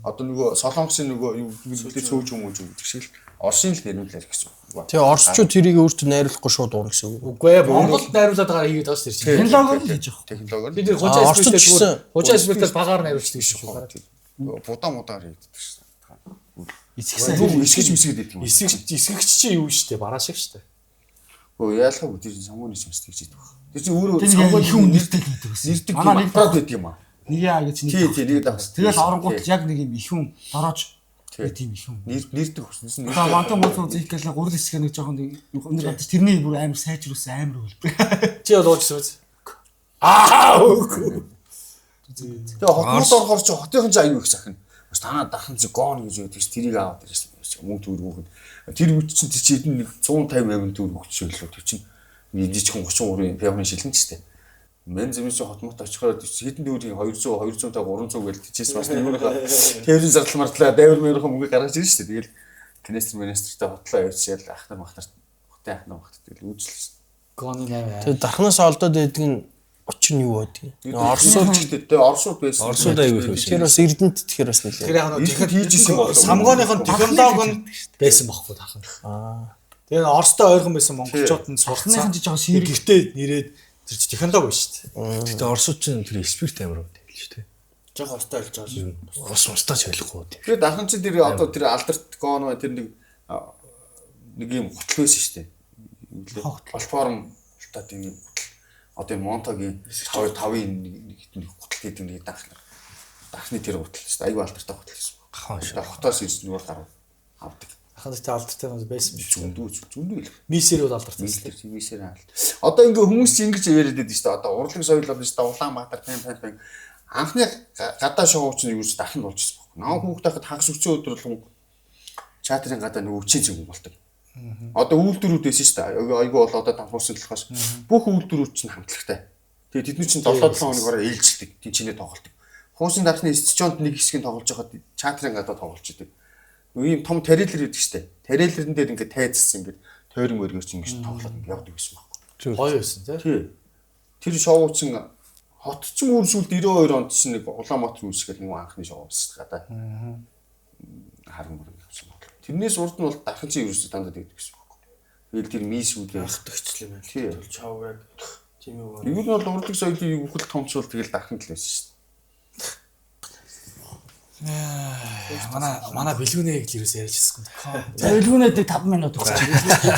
Одоо нөгөө Солонгосын нөгөө юу гэдэг цөөж юм уу гэдэг шиг л Орсын л нэрмэл архих гэсэн үг. Тэгээ орсчууд тэрийг өөртөө найруулахгүй шууд уурна гэсэн үг. Үгүй ээ Монголд найруулад байгаа хийгээд байгаа шүү дээ. технологиор л хийж байгаа. Технологиор Бид нэр хужаа спиртээр багаар найруулдаг шүү дээ. Будаа мудаар хийдэг шүү дээ. Эцэгсэн Юу эсгэж мисгээд идэх юм. Эсгэгч чи юу шүү дээ? Бараа шиг шүү дээ. Өө яалах үү тэр сонгооны чимсдэг гэж идэх. Тэр чи өөрөө сонгоо их хүн нэртэй хийдэг гэсэн. нэрдэг юм аа гэдэг юм аа. Нэг яа гэж нэг. Тий нэг давс. Тэгэл оронгууд яг нэг юм их хүн дороож тийм их хүн. Нэрдэг хүснээс нь. Одоо мантан моцоо зих гэлээ гурил хэсэг нэг жоохон өндөр гадаж тэрний бүр амар сайжруулсан амар хөлбөр. Чи бол уужсан үз. Аа. Тэгээ хотмод орохоор чи хотынхан чи аюу их сахин. Бас танаа дахин чи гон гэж өгдөг чи тэрийг аваад ирсэн. Мөнгө төгрөгөөхөд. Тэр үуч чинь чи эдэн 150 төгрөг өгч шөглөө. Тэр чинь мэдээж хүн 33 пиавны шилэн ч тийм. Мен зэмээс хотмод очихоор хэдэн төгрөгийн 200 250 300 гэж тийчээс бас нэг тэрийн зардал мартлаа дайвар мөрөхийн мөнгө гаргаж ирж шүү дээ. Тэгэл министртэй хотлоо явуулчихял ахнар махтар хотын ахнар махтар тэгэл үүслээ. Гоны 8. Тэгээ дархнаас олдоод байдаг нь очин юу байдаг. Орсууд ч гэдэг. Тэгээ орсууд байсан. Орсууд аягүй байсан. Тэр бас Эрдэнэт тэгэхээр бас нэлээ. Тэр яг нь Ихэд хийж исэн бол самгооныхон технологи нь байсан байхгүй тахан. Тэгээ Оростой ойрхон байсан монголчууд нь сурахныхан Ханаахан жижиг ширэг гэртээ нэрээд тэр чи технологи биш шүү дээ. Гэтэ орсууд ч тэр спирт амир уудаг л шүү дээ. Жог ортой болж байгаа шүү. Орос мустаа солихгүй. тэгээд дахин чи тэр одоо тэр алдарт гон тэр нэг юм хотл байсан шүү дээ. Платформ та тийм одоо Монтогийн 5-5-ын нэг хотл гэдэг нэг дахны тэр хотл шүү дээ. Айгүй алдартай хотл байсан. Хаан шүү. Хотоос ирсэн зүгээр гарав авдаг. Ахад тэ алдартай юм байсан биш. Зөндөө л. Мисэр бол алдартай. Мисэр алт. Одоо ингээ хүмүүс чи ингэж яриад байдаг шүү дээ. Одоо урлаг соёл болно шүү дээ. Улаанбаатар тань анхны гадаа шоуч нь юу ч дахин болж ирсэн байна. Наа хүүхдээ хахад хагас өчөө өдөр болгон чатрын гадаа нэг өвчин зүг болдог. Одоо үйлдвэрүүд байсан шүү дээ. Айгүй бол одоо тамхуусан болохоос бүх үйлдвэрүүд чинь хамтлагтай. Тэгээ тэд нар чинь 7-7 хоногоор ээлжилдэг. Тин чинээ тоглолдог. Хуусын дарсны стадионд нэг хэсгийг тоглож байхад чатрын гадаа тоглож идэг. Ийм том трейлер гэдэг шүү дээ. Трейлерэн дээр ингээд тайзсан ингээд тойрон мөргөөс чинь ингэж тоглоод явдаг гэсэн байхгүй. Гоё байсан тий. Тэр шоу чинь хот ч мөр сүлд 92 онд чинь нэг Улаанбаатар үүсгэл нэг анхны шоу байсан гадаа. Харин мөр явсан байна. Тэрнээс урд нь бол дахин чи ерөөсөө дандаа дэгдэг гэсэн байхгүй. Тэгэл тэр мис үүдээ Ахтагчлаа юм байна. тий. Чав яг тийм үү. Юу нь бол урлаг соёлын бүхэл томчул тэгэл дахин л байсан шүү дээ. Манай бэлгүүнээ гэж юус ярьжсэн. Бэлгүүнээд 5 минут өгч.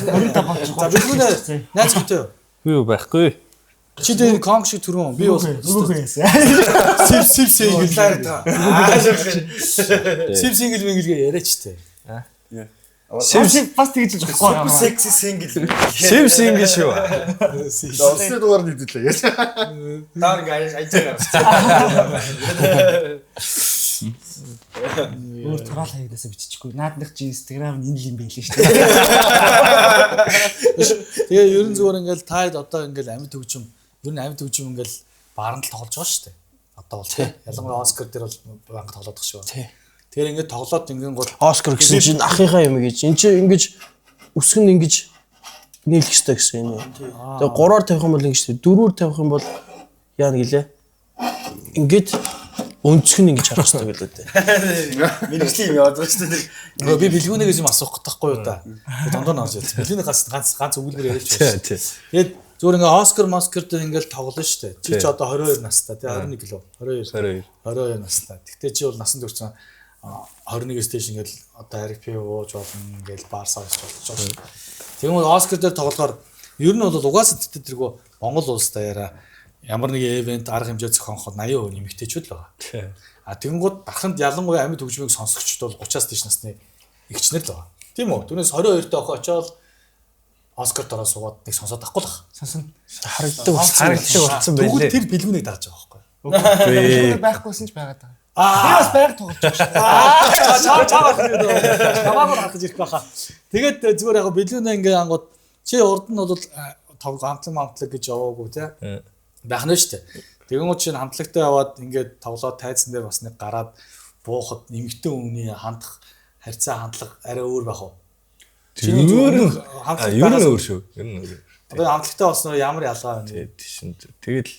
25 болж За бэлгүүнээ найз хөтөө. Юу байхгүй. Чи тэр комк шиг түрүүн би бол нүгөө яасан. сив сингл сив сингл мэнгэлгээ яриач тээ. Сив бас тэгж жоохгүй. Секси сингл. Сим сингл шүү. Орсын дугаар нэрлээ яаж. Таар ингээ ажигаар. Өөр тараал хаягдасаа биччихгүй. Наадных чи Instagram энэ л юм байл шүү дээ. Тэгээ ерөн зүгээр ингээл таад одоо ингээл амьд хөгжим ер нь амьд хөгжим ингээл бааранд л тоглож байгаа шүү дээ. Одоо бол тийм. Ялангуяа Оскар дээр бол банк тоглоод байгаа шүү. Тийм. Тэгэхээр ингээд тоглоод ингээд гол Оскар гэсэн чинь ахыхаа юм гэж. Энд чинь ингэж үсгэн ингэж нийлэх ёстой гэсэн юм. Тэгээ 3-аар тавих юм бол ингэж 4-аар тавих юм бол яа гэлээ. Ингээд өнцг нь ингэж харах хэрэгтэй гэлээ дээ. Мэргэжлийн юм яваад байгаа шүү дээ. нөгөө би бэлгүүнээс юм асуух гэдэгхгүй юу та. Дондоо норж яц. Бэлгүүний ганц өгүүлбэр яриач байна. Тэгээд зүгээр ингээ Оскар дээр ингээл тоглоно шүү дээ. Чи ч одоо 22 настай тий 21 гэлөө 22 настай. Гэтэ чи бол насан турш 21-с дээш ингээл одоо RP ууж болно ингээл Барса гэж болж байна. Тэгмээ Оскар дээр тоглохоор ер нь бол угаасаа тэргөө Монгол улс даяараа ямар нэг ивент арга хэмжээ зохиоход 80% нэмэгтэйчүүд л байгаа. А тэгэнгүүт дарханд ялангуяа амьд хөгжмийг сонсогчд бол 30-аас дээш насны эгчнэр л байгаа. Тийм үү? Түүнээс 22 дэх очоод Оскар дороо суугаад нэг сонсоод авахгүй л байна. Сонсон. Харагддаг болсон байлээ. Тэр бэлгүүнийг дааж байгаа байхгүй. Бэлгүүний байхгүйсэн ч байгаад байгаа. Би бас байг тоглож байгаа шүү. Чамаагаар харах гэж ирэх байхаа. Тэгээд зүгээр яг бэлгүүнээ ингээ ангууд чи урд нь бол хамтлаг гэж яваагүй тий. Байх нь шүү дээ. Тэгэнгүүт чинь хамтлагтай яваад ингээд тоглоод тайзан дээр бас нэг гараад буухад нэмэгтэй өмнө хандах харьцаа хандлага арай өөр байх уу? Ер нь өөр шүү. Ер нь өөр. Одоо хамтлагтай болсноор ямар ялгаа байна? Тийм. Тэгэл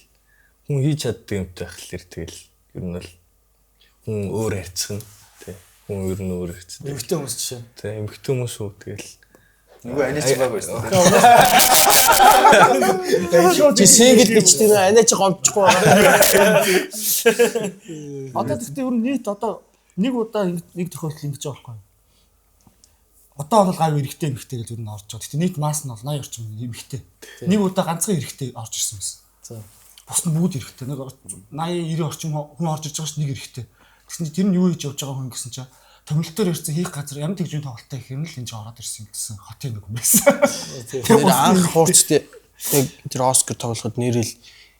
хүн хийж чаддаг юмтай хахлаар тэгэл ер нь бол хүн өөр харьцах нь тий. Хүн ер нь өөр харьцдаг. Нэмэгтэй хүмүүс жишээ. Тий, эмэгтэй хүмүүс үү тэгэл Нөгөө анаач баг байсан. Чи сингл гэж тийм анаач гомчихгүй байгаа. Одоо тэгтээ ер нь нийт одоо нэг удаа нэг тохиолдол ингэж байгаа байхгүй юу? Одоо бол гав эрэхтэй гэж ер нь орж байгаа. Тэгтээ нийт масс нь бол 80 орчим эрэхтэй. Нэг удаа ганцхан эрэхтэй орж ирсэн байсан. За. Бус нь бүгд эрэхтэй. Нэг 80 90 орчим хүн орж ирж байгаа ш нэг эрэхтэй. Тэгсэн чинь тэр нь юу хийж явж байгаа хүн гэсэн чинь томилтоор ирсэн хийх газар ямар тэгжүүн тоглолттой их юм л энэ ч ороод ирсэн гэсэн хотын нэг хүн байсан. Тэр анх хуурчтай яг тэр Оскар тоглоход нэрэл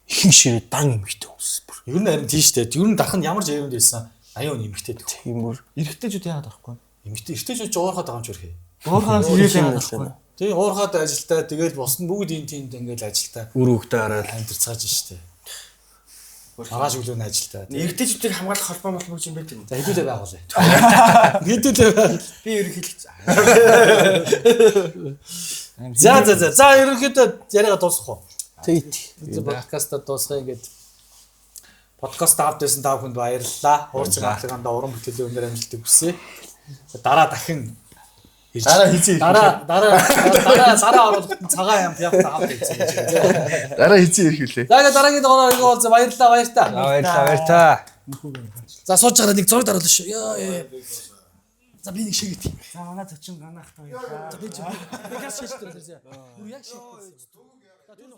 ихэнх ширээ дан эмэгтэй хүмүүс бүр. Ер нь харин тийм шүү дээ. Ер нь дарах нь ямар жирэмд байсан 80% нэмэгтэй. Тиймэр Эрэхтэйчүүд яагаад байхгүй? Эмэгтэйчүүд уурхаад байгаа юм ч үрхий. Уурхаас ирээд байгаа. Тэгээ уурхаад ажилтаа тэгэл босн бүгд энэ тиймд ингээл ажилтаа үр хөвгтэй хараад амьдэрцгааж штэ. Маргааш өглөө нь ажилтаа. Эрэгтэйчүүдийг хамгаалах холбоо болох юм байт юм. За хэдүүлээ байгуулъя. Хэдүүлээ байл. Би ерөнхийдөө За ерөнхийдөө яриага дуусгах уу? тий. Подкаста дуусгая ингээд. Подкаст авд байсан та бүхэнд баярлалаа. Хуурцаг хамтлагаанда уран бүтээлийн өнөр амжилтыг хүсье. Дараа дахин Дараа хийцээ. Дараа оруулахад цагаан ям явах авд хийцээ гэж байна. Дараа хийцээ ирэх үлээ. За дараагийн дугаараар уулзаа баярлалаа. баярлаа. За сууж байгаа нэг зураг дараалаа шүү. За би нэг шигэт. За манай зочин ганах таа. За би яг шийдэж байна. Юу яг шийдэж байна.